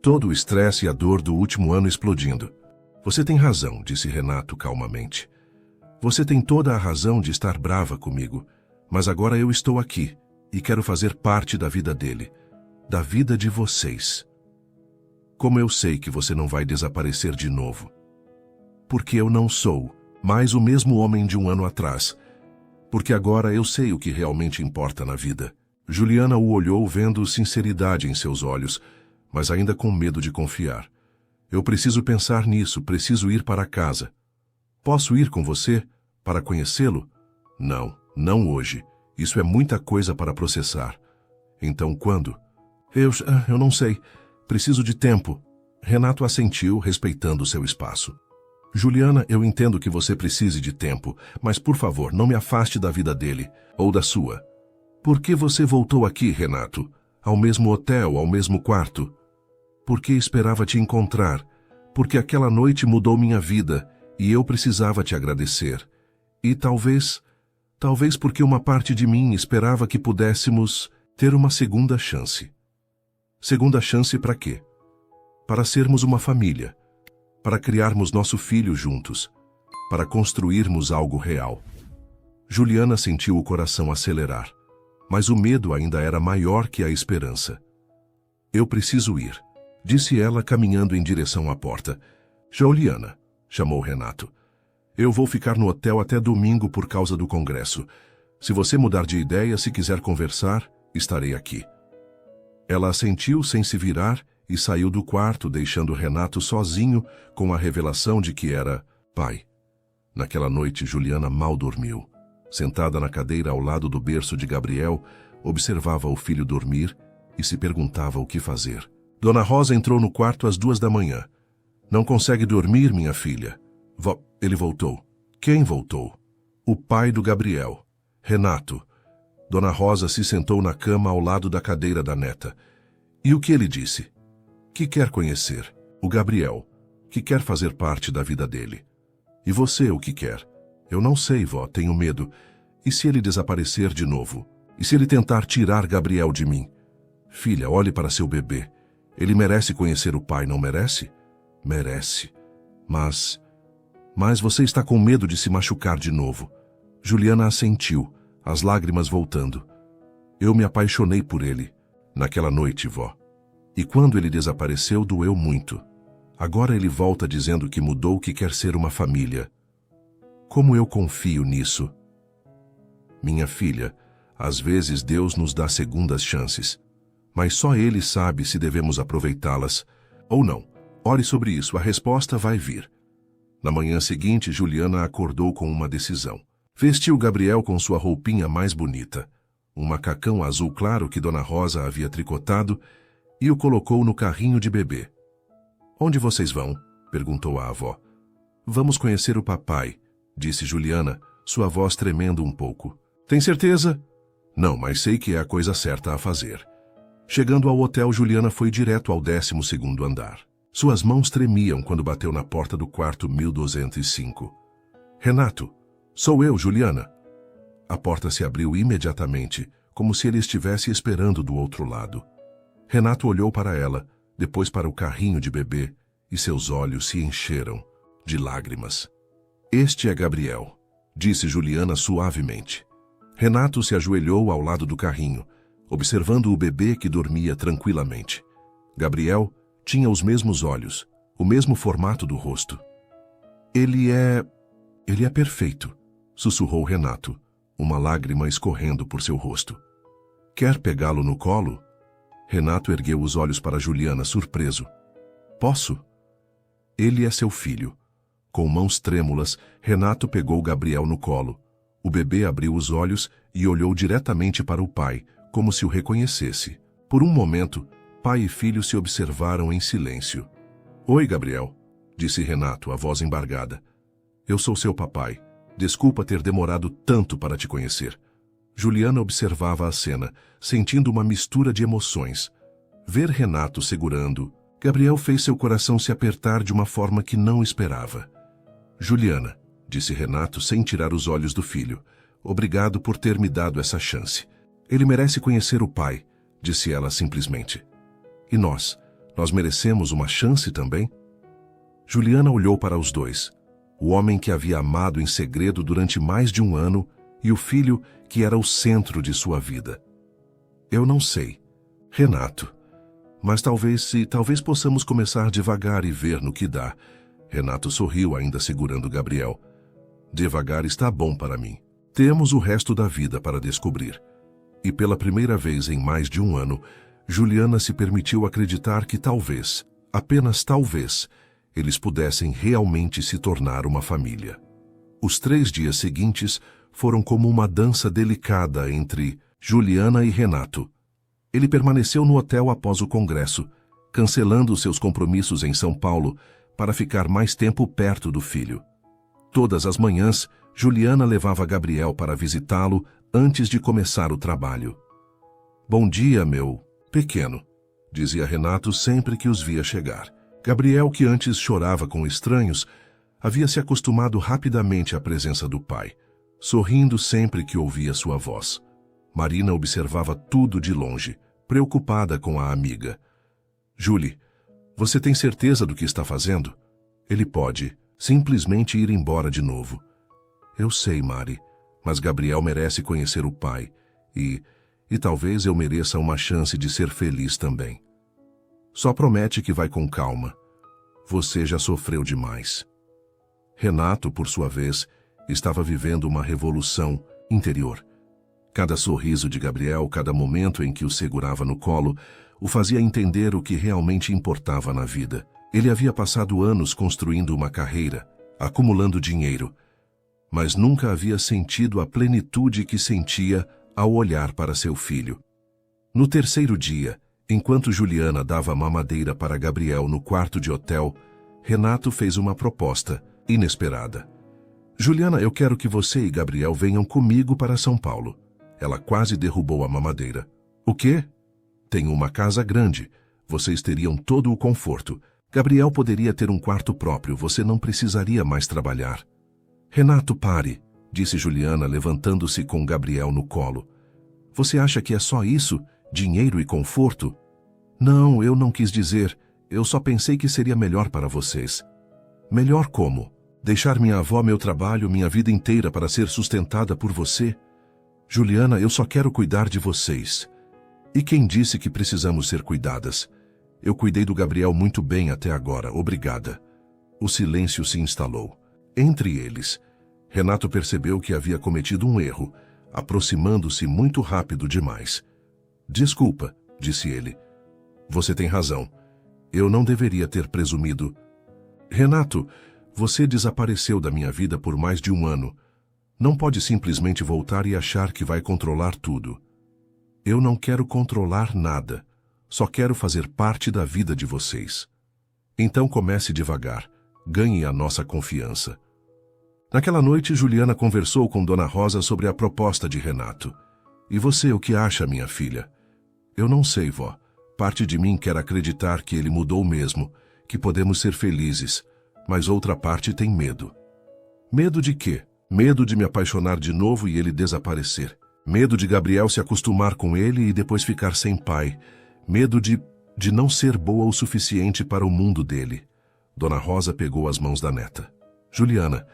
todo o estresse e a dor do último ano explodindo. Você tem razão, disse Renato calmamente. Você tem toda a razão de estar brava comigo, mas agora eu estou aqui e quero fazer parte da vida dele, da vida de vocês. Como eu sei que você não vai desaparecer de novo? Porque eu não sou mais o mesmo homem de um ano atrás. Porque agora eu sei o que realmente importa na vida. Juliana o olhou, vendo sinceridade em seus olhos, mas ainda com medo de confiar. Eu preciso pensar nisso, preciso ir para casa. Posso ir com você para conhecê-lo? Não, não hoje. Isso é muita coisa para processar. Então quando? Eu não sei. Preciso de tempo. Renato assentiu, respeitando seu espaço. Juliana, eu entendo que você precise de tempo, mas por favor, não me afaste da vida dele, ou da sua. Por que você voltou aqui, Renato? Ao mesmo hotel, ao mesmo quarto? Porque esperava te encontrar. Porque aquela noite mudou minha vida, e eu precisava te agradecer. E talvez porque uma parte de mim esperava que pudéssemos ter uma segunda chance. Segunda chance para quê? Para sermos uma família. Para criarmos nosso filho juntos, para construirmos algo real. Juliana sentiu o coração acelerar, mas o medo ainda era maior que a esperança. Eu preciso ir, disse ela caminhando em direção à porta. Juliana, chamou Renato. Eu vou ficar no hotel até domingo por causa do congresso. Se você mudar de ideia, se quiser conversar, estarei aqui. Ela assentiu sem se virar e saiu do quarto, deixando Renato sozinho com a revelação de que era pai. Naquela noite, Juliana mal dormiu. Sentada na cadeira ao lado do berço de Gabriel, observava o filho dormir e se perguntava o que fazer. Dona Rosa entrou no quarto às 2 da manhã. Não consegue dormir, minha filha? Ele voltou. Quem voltou? O pai do Gabriel, Renato. Dona Rosa se sentou na cama ao lado da cadeira da neta. E o que ele disse? Que quer conhecer, o Gabriel, que quer fazer parte da vida dele. E você o que quer? Eu não sei, vó, tenho medo. E se ele desaparecer de novo? E se ele tentar tirar Gabriel de mim? Filha, olhe para seu bebê. Ele merece conhecer o pai, não merece? Merece. Mas você está com medo de se machucar de novo. Juliana assentiu, as lágrimas voltando. Eu me apaixonei por ele, naquela noite, vó. E quando ele desapareceu, doeu muito. Agora ele volta dizendo que mudou, que quer ser uma família. Como eu confio nisso? Minha filha, às vezes Deus nos dá segundas chances, mas só Ele sabe se devemos aproveitá-las ou não. Ore sobre isso, a resposta vai vir. Na manhã seguinte, Juliana acordou com uma decisão. Vestiu Gabriel com sua roupinha mais bonita, um macacão azul claro que Dona Rosa havia tricotado, e o colocou no carrinho de bebê. Onde vocês vão? Perguntou a avó. Vamos conhecer o papai, disse Juliana, sua voz tremendo um pouco. Tem certeza? Não, mas sei que é a coisa certa a fazer. Chegando ao hotel, Juliana foi direto ao 12º andar. Suas mãos tremiam quando bateu na porta do quarto 1205. Renato, sou eu, Juliana. A porta se abriu imediatamente, como se ele estivesse esperando do outro lado. Renato olhou para ela, depois para o carrinho de bebê, e seus olhos se encheram de lágrimas. Este é Gabriel, disse Juliana suavemente. Renato se ajoelhou ao lado do carrinho, observando o bebê que dormia tranquilamente. Gabriel tinha os mesmos olhos, o mesmo formato do rosto. Ele é perfeito, sussurrou Renato, uma lágrima escorrendo por seu rosto. Quer pegá-lo no colo? Renato ergueu os olhos para Juliana, surpreso. Posso? Ele é seu filho. Com mãos trêmulas, Renato pegou Gabriel no colo. O bebê abriu os olhos e olhou diretamente para o pai, como se o reconhecesse. Por um momento, pai e filho se observaram em silêncio. Oi, Gabriel, disse Renato, a voz embargada. Eu sou seu papai. Desculpa ter demorado tanto para te conhecer. Juliana observava a cena, sentindo uma mistura de emoções. Ver Renato segurando, Gabriel fez seu coração se apertar de uma forma que não esperava. Juliana, disse Renato sem tirar os olhos do filho, obrigado por ter me dado essa chance. Ele merece conhecer o pai, disse ela simplesmente. E nós merecemos uma chance também? Juliana olhou para os dois. O homem que havia amado em segredo durante mais de um ano e o filho que era o centro de sua vida. Eu não sei, Renato, mas talvez possamos começar devagar e ver no que dá. Renato sorriu, ainda segurando Gabriel. Devagar está bom para mim. Temos o resto da vida para descobrir. E pela primeira vez em mais de um ano, Juliana se permitiu acreditar que talvez, apenas talvez, eles pudessem realmente se tornar uma família. Os 3 dias seguintes foram como uma dança delicada entre Juliana e Renato. Ele permaneceu no hotel após o congresso, cancelando seus compromissos em São Paulo para ficar mais tempo perto do filho. Todas as manhãs, Juliana levava Gabriel para visitá-lo antes de começar o trabalho. Bom dia, meu pequeno, dizia Renato sempre que os via chegar. Gabriel, que antes chorava com estranhos, havia se acostumado rapidamente à presença do pai, sorrindo sempre que ouvia sua voz. Marina observava tudo de longe, preocupada com a amiga. Julie, você tem certeza do que está fazendo? Ele pode simplesmente ir embora de novo. Eu sei, Mari, mas Gabriel merece conhecer o pai e talvez eu mereça uma chance de ser feliz também. Só promete que vai com calma. Você já sofreu demais. Renato, por sua vez, estava vivendo uma revolução interior. Cada sorriso de Gabriel, cada momento em que o segurava no colo, o fazia entender o que realmente importava na vida. Ele havia passado anos construindo uma carreira, acumulando dinheiro, mas nunca havia sentido a plenitude que sentia ao olhar para seu filho. No terceiro dia, enquanto Juliana dava mamadeira para Gabriel no quarto de hotel, Renato fez uma proposta inesperada. Juliana, eu quero que você e Gabriel venham comigo para São Paulo. Ela quase derrubou a mamadeira. O quê? Tenho uma casa grande. Vocês teriam todo o conforto. Gabriel poderia ter um quarto próprio. Você não precisaria mais trabalhar. Renato, pare, disse Juliana, levantando-se com Gabriel no colo. Você acha que é só isso? Dinheiro e conforto? Não, eu não quis dizer. Eu só pensei que seria melhor para vocês. Melhor como? Deixar minha avó, meu trabalho, minha vida inteira para ser sustentada por você? Juliana, eu só quero cuidar de vocês. E quem disse que precisamos ser cuidadas? Eu cuidei do Gabriel muito bem até agora, obrigada. O silêncio se instalou. Entre eles, Renato percebeu que havia cometido um erro, aproximando-se muito rápido demais. Desculpa, disse ele. Você tem razão. Eu não deveria ter presumido. Renato, você desapareceu da minha vida por mais de um ano. Não pode simplesmente voltar e achar que vai controlar tudo. Eu não quero controlar nada. Só quero fazer parte da vida de vocês. Então comece devagar. Ganhe a nossa confiança. Naquela noite, Juliana conversou com Dona Rosa sobre a proposta de Renato. E você, o que acha, minha filha? Eu não sei, vó. Parte de mim quer acreditar que ele mudou mesmo, que podemos ser felizes, mas outra parte tem medo. Medo de quê? Medo de me apaixonar de novo e ele desaparecer. Medo de Gabriel se acostumar com ele e depois ficar sem pai. Medo de não ser boa o suficiente para o mundo dele. Dona Rosa pegou as mãos da neta. Juliana,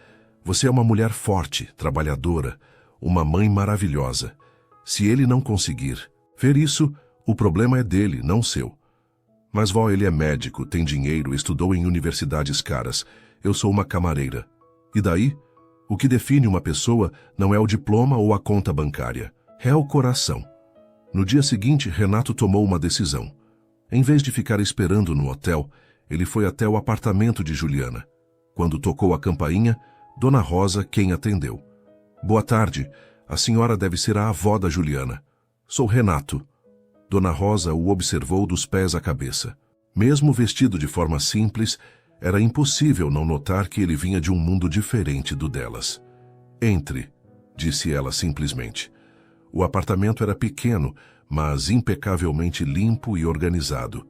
você é uma mulher forte, trabalhadora, uma mãe maravilhosa. Se ele não conseguir ver isso, o problema é dele, não seu. Mas vó, ele é médico, tem dinheiro, estudou em universidades caras. Eu sou uma camareira. E daí? O que define uma pessoa não é o diploma ou a conta bancária. É o coração. No dia seguinte, Renato tomou uma decisão. Em vez de ficar esperando no hotel, ele foi até o apartamento de Juliana. Quando tocou a campainha, Dona Rosa quem atendeu. Boa tarde. A senhora deve ser a avó da Juliana. Sou Renato. Dona Rosa o observou dos pés à cabeça. Mesmo vestido de forma simples, era impossível não notar que ele vinha de um mundo diferente do delas. Entre, disse ela simplesmente. O apartamento era pequeno, mas impecavelmente limpo e organizado.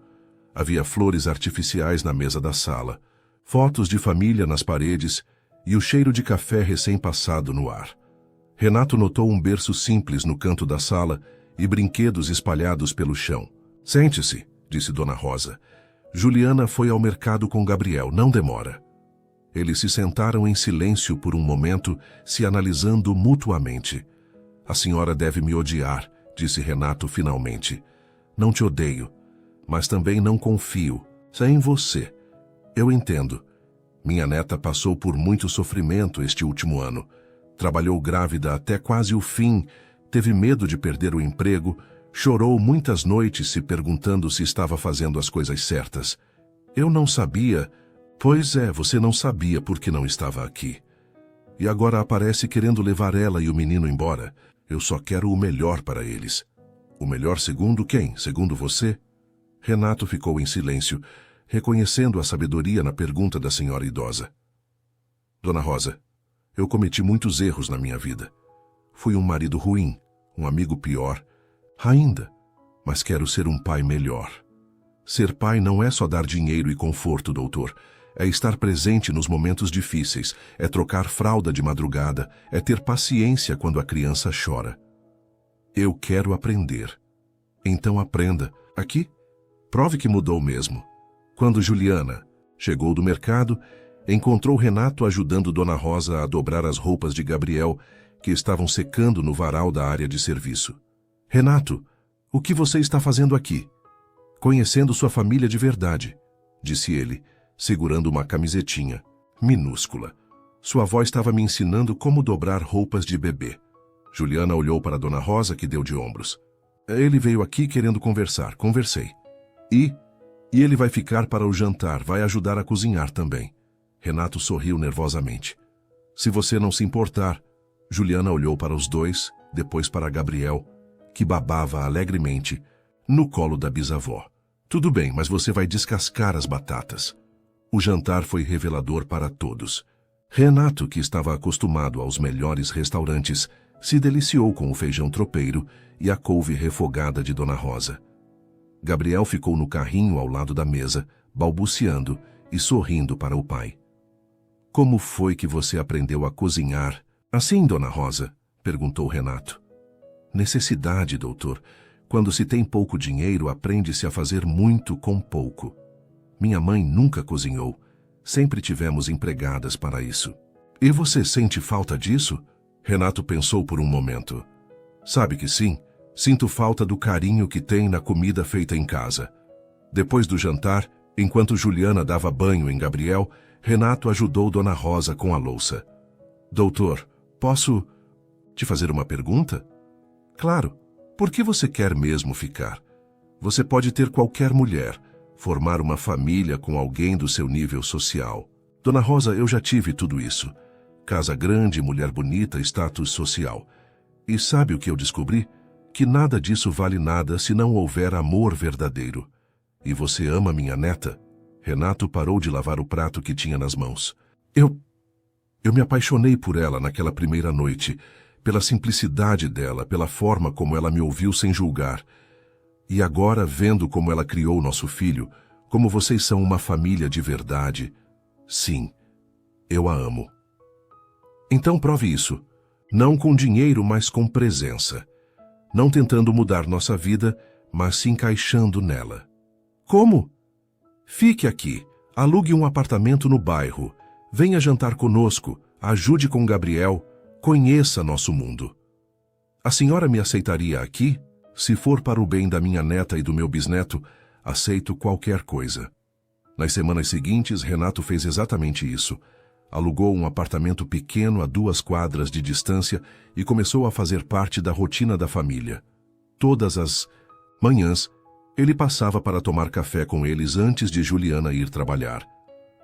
Havia flores artificiais na mesa da sala, fotos de família nas paredes e o cheiro de café recém-passado no ar. Renato notou um berço simples no canto da sala e brinquedos espalhados pelo chão. Sente-se, disse Dona Rosa. Juliana foi ao mercado com Gabriel, não demora. Eles se sentaram em silêncio por um momento, se analisando mutuamente. A senhora deve me odiar, disse Renato finalmente. Não te odeio, mas também não confio. É em você. Eu entendo. Minha neta passou por muito sofrimento este último ano. Trabalhou grávida até quase o fim, teve medo de perder o emprego, chorou muitas noites se perguntando se estava fazendo as coisas certas. Eu não sabia. Pois é, você não sabia porque não estava aqui. E agora aparece querendo levar ela e o menino embora. Eu só quero o melhor para eles. O melhor segundo quem? Segundo você? Renato ficou em silêncio, reconhecendo a sabedoria na pergunta da senhora idosa. Dona Rosa, eu cometi muitos erros na minha vida. Fui um marido ruim, um amigo pior, ainda, mas quero ser um pai melhor. Ser pai não é só dar dinheiro e conforto, doutor. É estar presente nos momentos difíceis, é trocar fralda de madrugada, é ter paciência quando a criança chora. Eu quero aprender. Então aprenda. Aqui, prove que mudou mesmo. Quando Juliana chegou do mercado, encontrou Renato ajudando Dona Rosa a dobrar as roupas de Gabriel, que estavam secando no varal da área de serviço. Renato, o que você está fazendo aqui? Conhecendo sua família de verdade, disse ele, segurando uma camisetinha, minúscula. Sua avó estava me ensinando como dobrar roupas de bebê. Juliana olhou para Dona Rosa, que deu de ombros. Ele veio aqui querendo conversar. Conversei. E ele vai ficar para o jantar, vai ajudar a cozinhar também. Renato sorriu nervosamente. Se você não se importar. Juliana olhou para os dois, depois para Gabriel, que babava alegremente no colo da bisavó. Tudo bem, mas você vai descascar as batatas. O jantar foi revelador para todos. Renato, que estava acostumado aos melhores restaurantes, se deliciou com o feijão tropeiro e a couve refogada de Dona Rosa. Gabriel ficou no carrinho ao lado da mesa, balbuciando e sorrindo para o pai. Como foi que você aprendeu a cozinhar? Assim, Dona Rosa? Perguntou Renato. Necessidade, doutor. Quando se tem pouco dinheiro, aprende-se a fazer muito com pouco. Minha mãe nunca cozinhou. Sempre tivemos empregadas para isso. E você sente falta disso? Renato pensou por um momento. Sabe que sim. Sinto falta do carinho que tem na comida feita em casa. Depois do jantar, enquanto Juliana dava banho em Gabriel, Renato ajudou Dona Rosa com a louça. Doutor, posso te fazer uma pergunta? Claro. Por que você quer mesmo ficar? Você pode ter qualquer mulher, formar uma família com alguém do seu nível social. Dona Rosa, eu já tive tudo isso. Casa grande, mulher bonita, status social. E sabe o que eu descobri? Que nada disso vale nada se não houver amor verdadeiro. E você ama minha neta? Renato parou de lavar o prato que tinha nas mãos. Eu me apaixonei por ela naquela primeira noite, pela simplicidade dela, pela forma como ela me ouviu sem julgar. E agora, vendo como ela criou nosso filho, como vocês são uma família de verdade, sim, eu a amo. Então prove isso, não com dinheiro, mas com presença. Não tentando mudar nossa vida, mas se encaixando nela. Como? Fique aqui, alugue um apartamento no bairro, venha jantar conosco, ajude com Gabriel, conheça nosso mundo. A senhora me aceitaria aqui? Se for para o bem da minha neta e do meu bisneto, aceito qualquer coisa. Nas semanas seguintes, Renato fez exatamente isso. Alugou um apartamento pequeno a 2 quadras de distância e começou a fazer parte da rotina da família. Todas as manhãs, ele passava para tomar café com eles antes de Juliana ir trabalhar.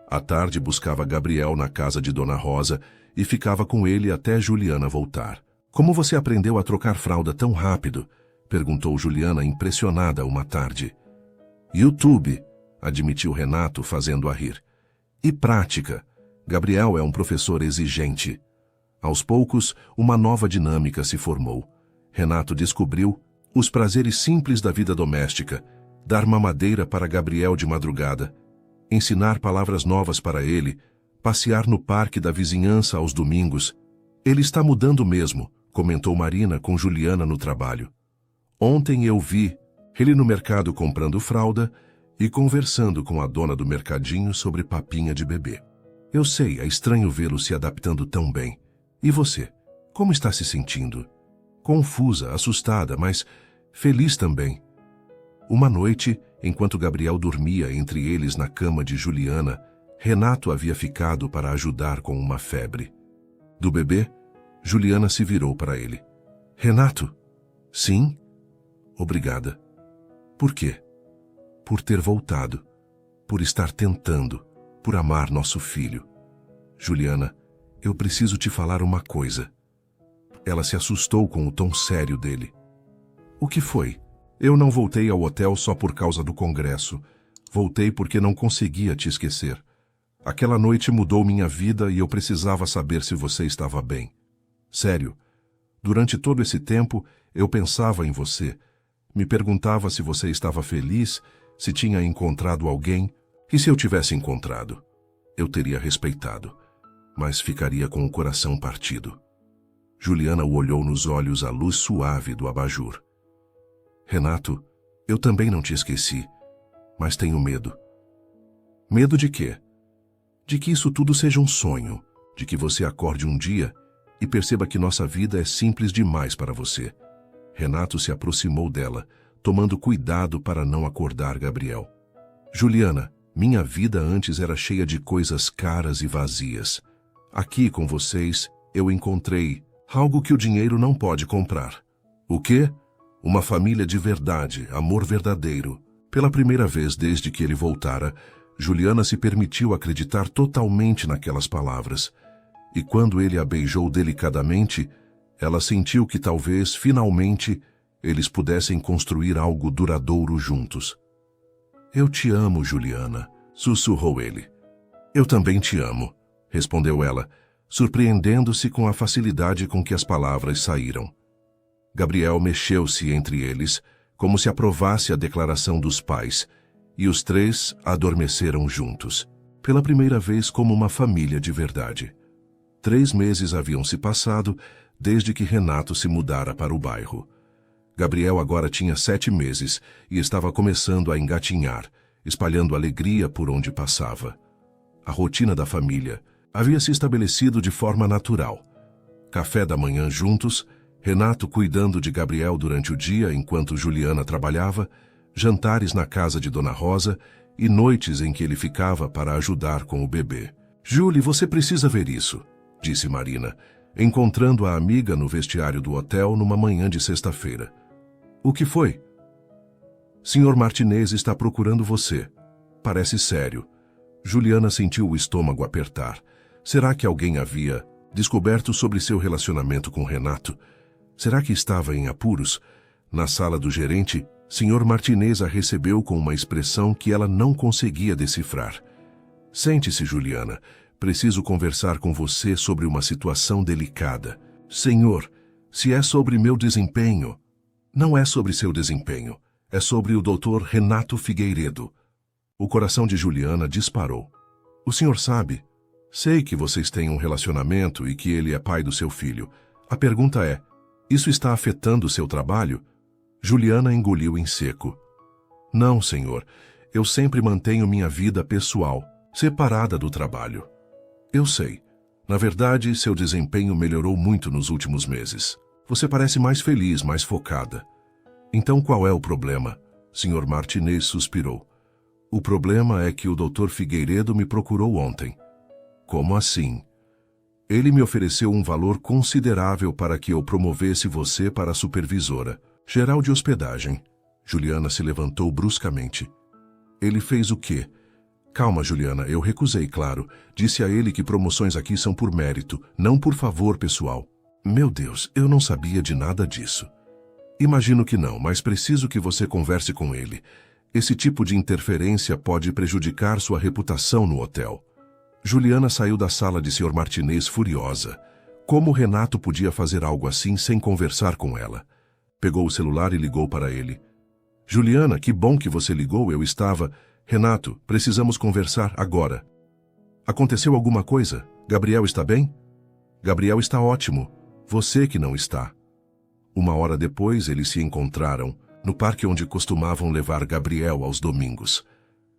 À tarde, buscava Gabriel na casa de Dona Rosa e ficava com ele até Juliana voltar. Como você aprendeu a trocar fralda tão rápido? Perguntou Juliana, impressionada uma tarde. YouTube, admitiu Renato, fazendo-a rir. E prática. Gabriel é um professor exigente. Aos poucos, uma nova dinâmica se formou. Renato descobriu os prazeres simples da vida doméstica, dar mamadeira para Gabriel de madrugada, ensinar palavras novas para ele, passear no parque da vizinhança aos domingos. Ele está mudando mesmo, comentou Marina com Juliana no trabalho. Ontem eu vi ele no mercado comprando fralda e conversando com a dona do mercadinho sobre papinha de bebê. Eu sei, é estranho vê-lo se adaptando tão bem. E você? Como está se sentindo? Confusa, assustada, mas feliz também. Uma noite, enquanto Gabriel dormia entre eles na cama de Juliana, Renato havia ficado para ajudar com uma febre. Do bebê, Juliana se virou para ele. Renato? Sim? Obrigada. Por quê? Por ter voltado. Por estar tentando. Por amar nosso filho. Juliana, eu preciso te falar uma coisa. Ela se assustou com o tom sério dele. O que foi? Eu não voltei ao hotel só por causa do congresso. Voltei porque não conseguia te esquecer. Aquela noite mudou minha vida e eu precisava saber se você estava bem. Sério, durante todo esse tempo eu pensava em você. Me perguntava se você estava feliz, se tinha encontrado alguém. E se eu tivesse encontrado? Eu teria respeitado, mas ficaria com o coração partido. Juliana o olhou nos olhos à luz suave do abajur. Renato, eu também não te esqueci, mas tenho medo. Medo de quê? De que isso tudo seja um sonho, de que você acorde um dia e perceba que nossa vida é simples demais para você. Renato se aproximou dela, tomando cuidado para não acordar Gabriel. Juliana, minha vida antes era cheia de coisas caras e vazias. Aqui com vocês, eu encontrei algo que o dinheiro não pode comprar. O quê? Uma família de verdade, amor verdadeiro. Pela primeira vez desde que ele voltara, Juliana se permitiu acreditar totalmente naquelas palavras. E quando ele a beijou delicadamente, ela sentiu que talvez, finalmente, eles pudessem construir algo duradouro juntos. Eu te amo, Juliana, sussurrou ele. Eu também te amo, respondeu ela, surpreendendo-se com a facilidade com que as palavras saíram. Gabriel mexeu-se entre eles, como se aprovasse a declaração dos pais, e os três adormeceram juntos, pela primeira vez como uma família de verdade. 3 meses haviam se passado desde que Renato se mudara para o bairro. Gabriel agora tinha 7 meses e estava começando a engatinhar, espalhando alegria por onde passava. A rotina da família havia se estabelecido de forma natural. Café da manhã juntos, Renato cuidando de Gabriel durante o dia enquanto Juliana trabalhava, jantares na casa de Dona Rosa e noites em que ele ficava para ajudar com o bebê. Julie, você precisa ver isso, disse Marina, encontrando a amiga no vestiário do hotel numa manhã de sexta-feira. O que foi? Sr. Martinez está procurando você. Parece sério. Juliana sentiu o estômago apertar. Será que alguém havia descoberto sobre seu relacionamento com Renato? Será que estava em apuros? Na sala do gerente, Sr. Martinez a recebeu com uma expressão que ela não conseguia decifrar. Sente-se, Juliana. Preciso conversar com você sobre uma situação delicada. Senhor, se é sobre meu desempenho... Não é sobre seu desempenho. É sobre o Dr. Renato Figueiredo. O coração de Juliana disparou. O senhor sabe? Sei que vocês têm um relacionamento e que ele é pai do seu filho. A pergunta é, isso está afetando o seu trabalho? Juliana engoliu em seco. Não, senhor. Eu sempre mantenho minha vida pessoal, separada do trabalho. Eu sei. Na verdade, seu desempenho melhorou muito nos últimos meses. Você parece mais feliz, mais focada. Então qual é o problema? Sr. Martinez suspirou. O problema é que o Dr. Figueiredo me procurou ontem. Como assim? Ele me ofereceu um valor considerável para que eu promovesse você para a supervisora geral de hospedagem. Juliana se levantou bruscamente. Ele fez o quê? Calma, Juliana, eu recusei, claro. Disse a ele que promoções aqui são por mérito, não por favor pessoal. Meu Deus, eu não sabia de nada disso. Imagino que não, mas preciso que você converse com ele. Esse tipo de interferência pode prejudicar sua reputação no hotel. Juliana saiu da sala de Sr. Martinez furiosa. Como Renato podia fazer algo assim sem conversar com ela? Pegou o celular e ligou para ele. Juliana, que bom que você ligou, eu estava... Renato, precisamos conversar agora. Aconteceu alguma coisa? Gabriel está bem? Gabriel está ótimo. Você que não está. 1 hora depois, eles se encontraram no parque onde costumavam levar Gabriel aos domingos.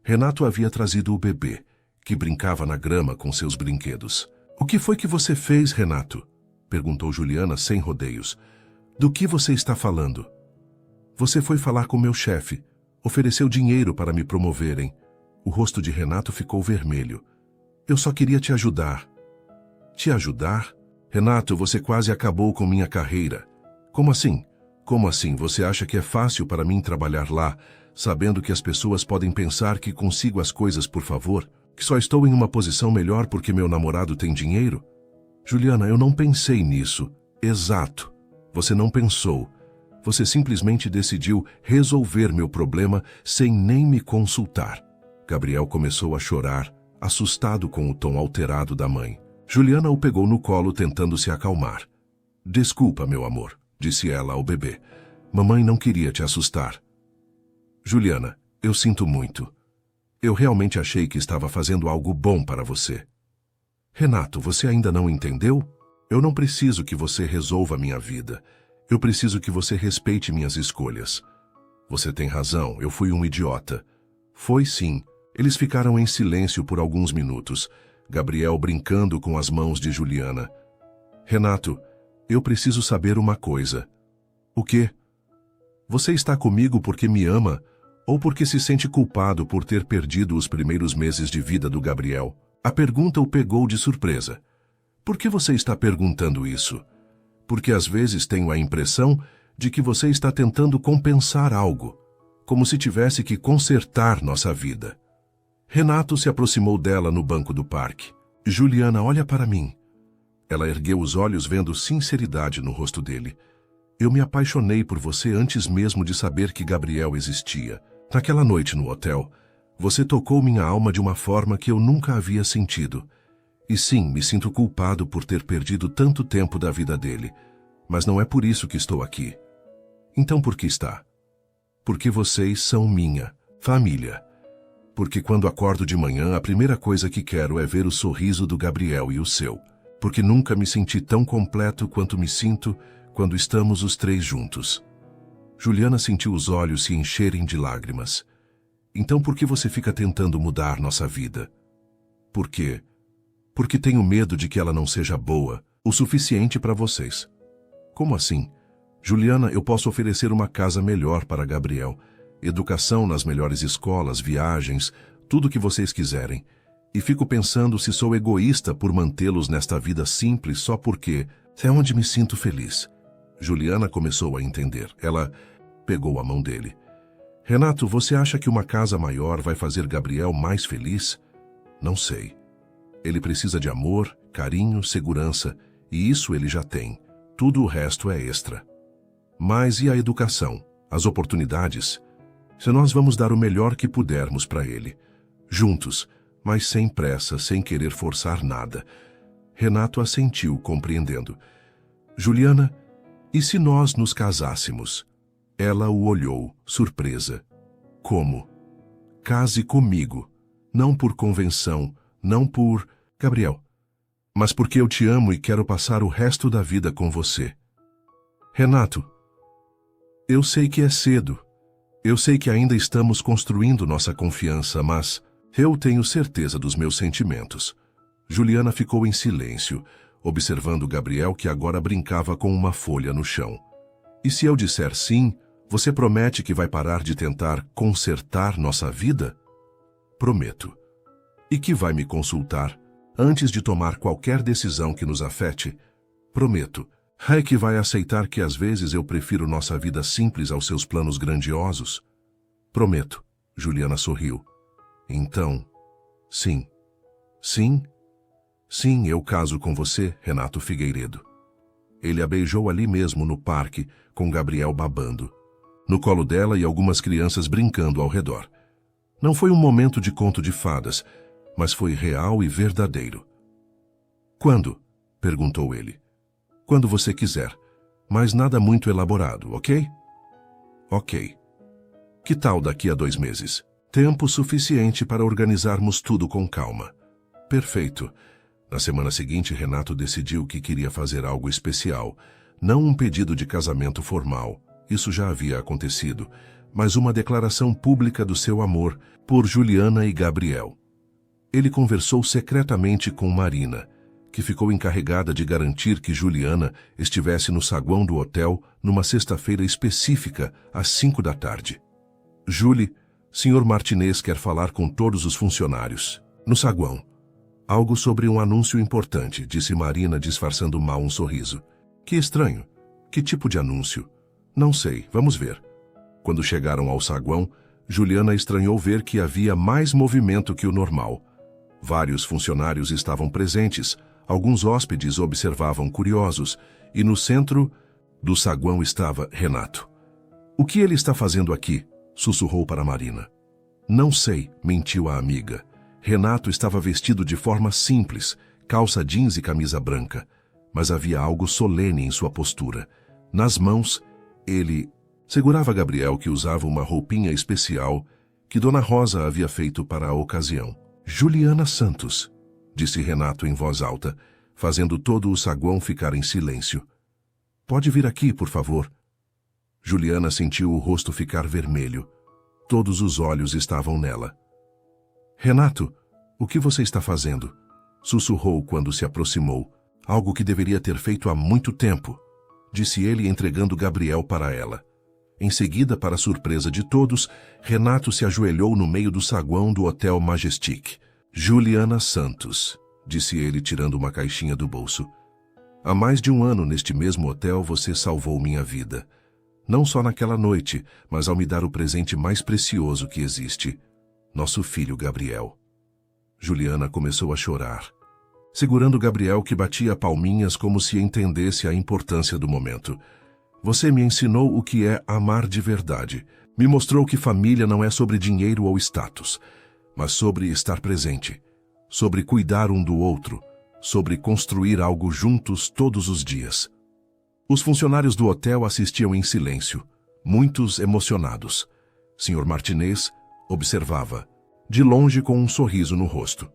Renato havia trazido o bebê, que brincava na grama com seus brinquedos. O que foi que você fez, Renato? Perguntou Juliana sem rodeios. Do que você está falando? Você foi falar com meu chefe. Ofereceu dinheiro para me promoverem. O rosto de Renato ficou vermelho. Eu só queria te ajudar. Te ajudar? Renato, você quase acabou com minha carreira. Como assim? Como assim? Você acha que é fácil para mim trabalhar lá, sabendo que as pessoas podem pensar que consigo as coisas por favor? Que só estou em uma posição melhor porque meu namorado tem dinheiro? Juliana, eu não pensei nisso. Exato. Você não pensou. Você simplesmente decidiu resolver meu problema sem nem me consultar. Gabriel começou a chorar, assustado com o tom alterado da mãe. Juliana o pegou no colo tentando se acalmar. Desculpa, meu amor, disse ela ao bebê. Mamãe não queria te assustar. Juliana, eu sinto muito. Eu realmente achei que estava fazendo algo bom para você. Renato, você ainda não entendeu? Eu não preciso que você resolva minha vida. Eu preciso que você respeite minhas escolhas. Você tem razão, eu fui um idiota. Foi sim. Eles ficaram em silêncio por alguns minutos, Gabriel brincando com as mãos de Juliana. Renato, eu preciso saber uma coisa. O quê? Você está comigo porque me ama ou porque se sente culpado por ter perdido os primeiros meses de vida do Gabriel? A pergunta o pegou de surpresa. Por que você está perguntando isso? Porque às vezes tenho a impressão de que você está tentando compensar algo, como se tivesse que consertar nossa vida. Renato se aproximou dela no banco do parque. Juliana, olha para mim. Ela ergueu os olhos vendo sinceridade no rosto dele. Eu me apaixonei por você antes mesmo de saber que Gabriel existia. Naquela noite no hotel, você tocou minha alma de uma forma que eu nunca havia sentido. E sim, me sinto culpado por ter perdido tanto tempo da vida dele. Mas não é por isso que estou aqui. Então por que está? Porque vocês são minha família. Porque quando acordo de manhã, a primeira coisa que quero é ver o sorriso do Gabriel e o seu. Porque nunca me senti tão completo quanto me sinto quando estamos os três juntos. Juliana sentiu os olhos se encherem de lágrimas. Então por que você fica tentando mudar nossa vida? Por quê? Porque tenho medo de que ela não seja boa o suficiente para vocês. Como assim? Juliana, eu posso oferecer uma casa melhor para Gabriel, educação nas melhores escolas, viagens, tudo o que vocês quiserem. E fico pensando se sou egoísta por mantê-los nesta vida simples só porque é onde me sinto feliz. Juliana começou a entender. Ela pegou a mão dele. Renato, você acha que uma casa maior vai fazer Gabriel mais feliz? Não sei. Ele precisa de amor, carinho, segurança, e isso ele já tem. Tudo o resto é extra. Mas e a educação? As oportunidades? Se nós vamos dar o melhor que pudermos para ele. Juntos, mas sem pressa, sem querer forçar nada. Renato assentiu, compreendendo. Juliana, e se nós nos casássemos? Ela o olhou, surpresa. Como? Case comigo. Não por convenção, não por... Gabriel. Mas porque eu te amo e quero passar o resto da vida com você. Renato. Eu sei que é cedo. Eu sei que ainda estamos construindo nossa confiança, mas eu tenho certeza dos meus sentimentos. Juliana ficou em silêncio, observando Gabriel que agora brincava com uma folha no chão. E se eu disser sim, Você promete que vai parar de tentar consertar nossa vida? Prometo. E que vai me consultar antes de tomar qualquer decisão que nos afete? Prometo. É que vai aceitar que às vezes eu prefiro nossa vida simples aos seus planos grandiosos? Prometo. Juliana sorriu. Então, sim. Sim? Sim, eu caso com você, Renato Figueiredo. Ele a beijou ali mesmo no parque, com Gabriel babando. No colo dela e algumas crianças brincando ao redor. Não foi um momento de conto de fadas, mas foi real e verdadeiro. Quando? Perguntou ele. Quando você quiser, mas nada muito elaborado, ok? Ok. Que tal daqui a 2 meses? Tempo suficiente para organizarmos tudo com calma. Perfeito. Na semana seguinte, Renato decidiu que queria fazer algo especial. Não um pedido de casamento formal, isso já havia acontecido, mas uma declaração pública do seu amor por Juliana e Gabriel. Ele conversou secretamente com Marina, que ficou encarregada de garantir que Juliana estivesse no saguão do hotel numa sexta-feira específica, às 5 da tarde. Julie, Sr. Martinez quer falar com todos os funcionários. No saguão. Algo sobre um anúncio importante, disse Marina, disfarçando mal um sorriso. Que estranho. Que tipo de anúncio? Não sei, vamos ver. Quando chegaram ao saguão, Juliana estranhou ver que havia mais movimento que o normal. Vários funcionários estavam presentes, alguns hóspedes observavam curiosos, e no centro do saguão estava Renato. O que ele está fazendo aqui? Sussurrou para Marina. Não sei, mentiu a amiga. Renato estava vestido de forma simples, calça jeans e camisa branca, mas havia algo solene em sua postura. Nas mãos, ele segurava Gabriel, que usava uma roupinha especial que Dona Rosa havia feito para a ocasião. Juliana Santos, disse Renato em voz alta, fazendo todo o saguão ficar em silêncio. Pode vir aqui, por favor. Juliana sentiu o rosto ficar vermelho. Todos os olhos estavam nela. Renato, o que você está fazendo? Sussurrou quando se aproximou. Algo que deveria ter feito há muito tempo, disse ele, entregando Gabriel para ela. Em seguida, para surpresa de todos, Renato se ajoelhou no meio do saguão do Hotel Majestic. Juliana Santos, disse ele, tirando uma caixinha do bolso. Há mais de 1 ano neste mesmo hotel você salvou minha vida. Não só naquela noite, mas ao me dar o presente mais precioso que existe. Nosso filho Gabriel. Juliana começou a chorar, segurando Gabriel, que batia palminhas como se entendesse a importância do momento. Você me ensinou o que é amar de verdade. Me mostrou que família não é sobre dinheiro ou status, mas sobre estar presente, sobre cuidar um do outro, sobre construir algo juntos todos os dias. Os funcionários do hotel assistiam em silêncio, muitos emocionados. Sr. Martinez observava, de longe, com um sorriso no rosto.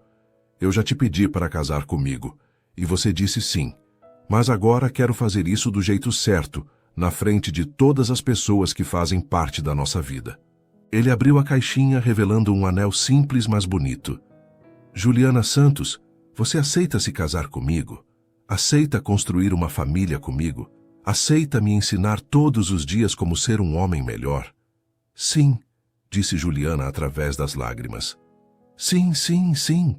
Eu já te pedi para casar comigo, e você disse sim. Mas agora quero fazer isso do jeito certo, na frente de todas as pessoas que fazem parte da nossa vida. Ele abriu a caixinha, revelando um anel simples, mas bonito. Juliana Santos, você aceita se casar comigo? Aceita construir uma família comigo? Aceita me ensinar todos os dias como ser um homem melhor? Sim, disse Juliana através das lágrimas. Sim, sim, sim.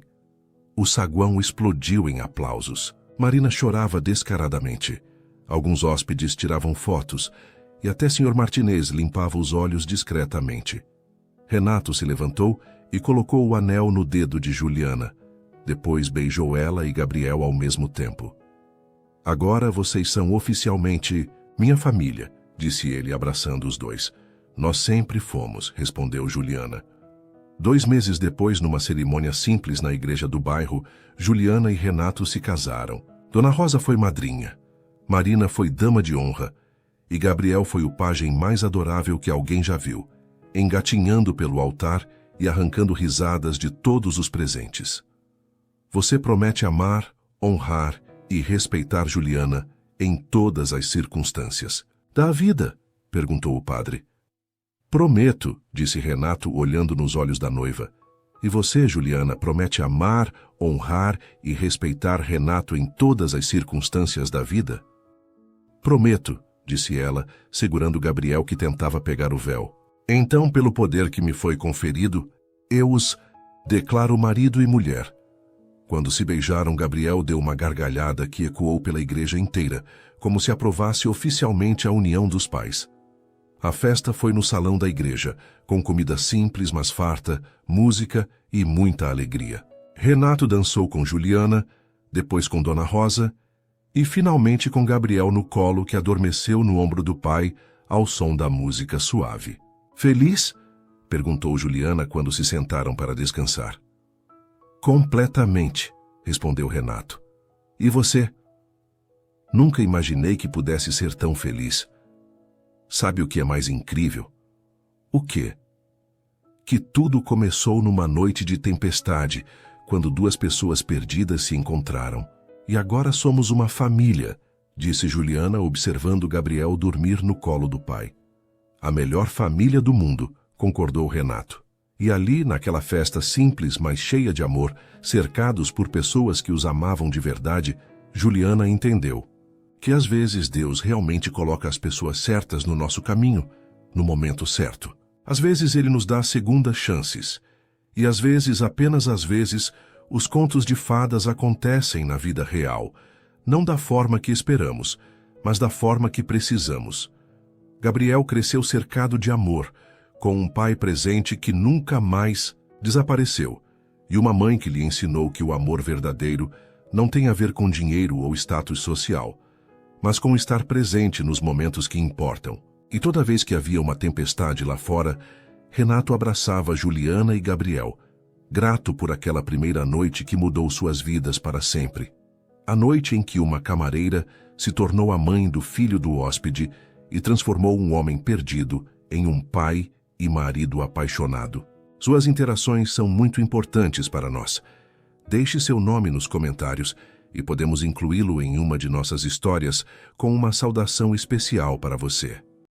O saguão explodiu em aplausos. Marina chorava descaradamente. Alguns hóspedes tiravam fotos e até Sr. Martinez limpava os olhos discretamente. Renato se levantou e colocou o anel no dedo de Juliana. Depois beijou ela e Gabriel ao mesmo tempo. Agora vocês são oficialmente minha família, disse ele, abraçando os dois. Nós sempre fomos, respondeu Juliana. 2 meses depois, numa cerimônia simples na igreja do bairro, Juliana e Renato se casaram. Dona Rosa foi madrinha, Marina foi dama de honra e Gabriel foi o pajem mais adorável que alguém já viu, engatinhando pelo altar e arrancando risadas de todos os presentes. Você promete amar, honrar e respeitar Juliana em todas as circunstâncias da vida? Perguntou o padre. Prometo, disse Renato, olhando nos olhos da noiva. E você, Juliana, promete amar, honrar e respeitar Renato em todas as circunstâncias da vida? Prometo, disse ela, segurando Gabriel que tentava pegar o véu. Então, pelo poder que me foi conferido, eu os declaro marido e mulher. Quando se beijaram, Gabriel deu uma gargalhada que ecoou pela igreja inteira, como se aprovasse oficialmente a união dos pais. A festa foi no salão da igreja, com comida simples, mas farta, música e muita alegria. Renato dançou com Juliana, depois com Dona Rosa e finalmente com Gabriel no colo, que adormeceu no ombro do pai ao som da música suave. Feliz? Perguntou Juliana quando se sentaram para descansar. Completamente, respondeu Renato. E você? Nunca imaginei que pudesse ser tão feliz. Sabe o que é mais incrível? O quê? Que tudo começou numa noite de tempestade, quando duas pessoas perdidas se encontraram. E agora somos uma família, disse Juliana, observando Gabriel dormir no colo do pai. A melhor família do mundo, concordou Renato. E ali, naquela festa simples, mas cheia de amor, cercados por pessoas que os amavam de verdade, Juliana entendeu que às vezes Deus realmente coloca as pessoas certas no nosso caminho, no momento certo. Às vezes Ele nos dá segundas chances. E às vezes, apenas às vezes, os contos de fadas acontecem na vida real, não da forma que esperamos, mas da forma que precisamos. Gabriel cresceu cercado de amor, com um pai presente que nunca mais desapareceu, e uma mãe que lhe ensinou que o amor verdadeiro não tem a ver com dinheiro ou status social, mas com estar presente nos momentos que importam. E toda vez que havia uma tempestade lá fora, Renato abraçava Juliana e Gabriel, grato por aquela primeira noite que mudou suas vidas para sempre. A noite em que uma camareira se tornou a mãe do filho do hóspede e transformou um homem perdido em um pai e marido apaixonado. Suas interações são muito importantes para nós. Deixe seu nome nos comentários e podemos incluí-lo em uma de nossas histórias com uma saudação especial para você.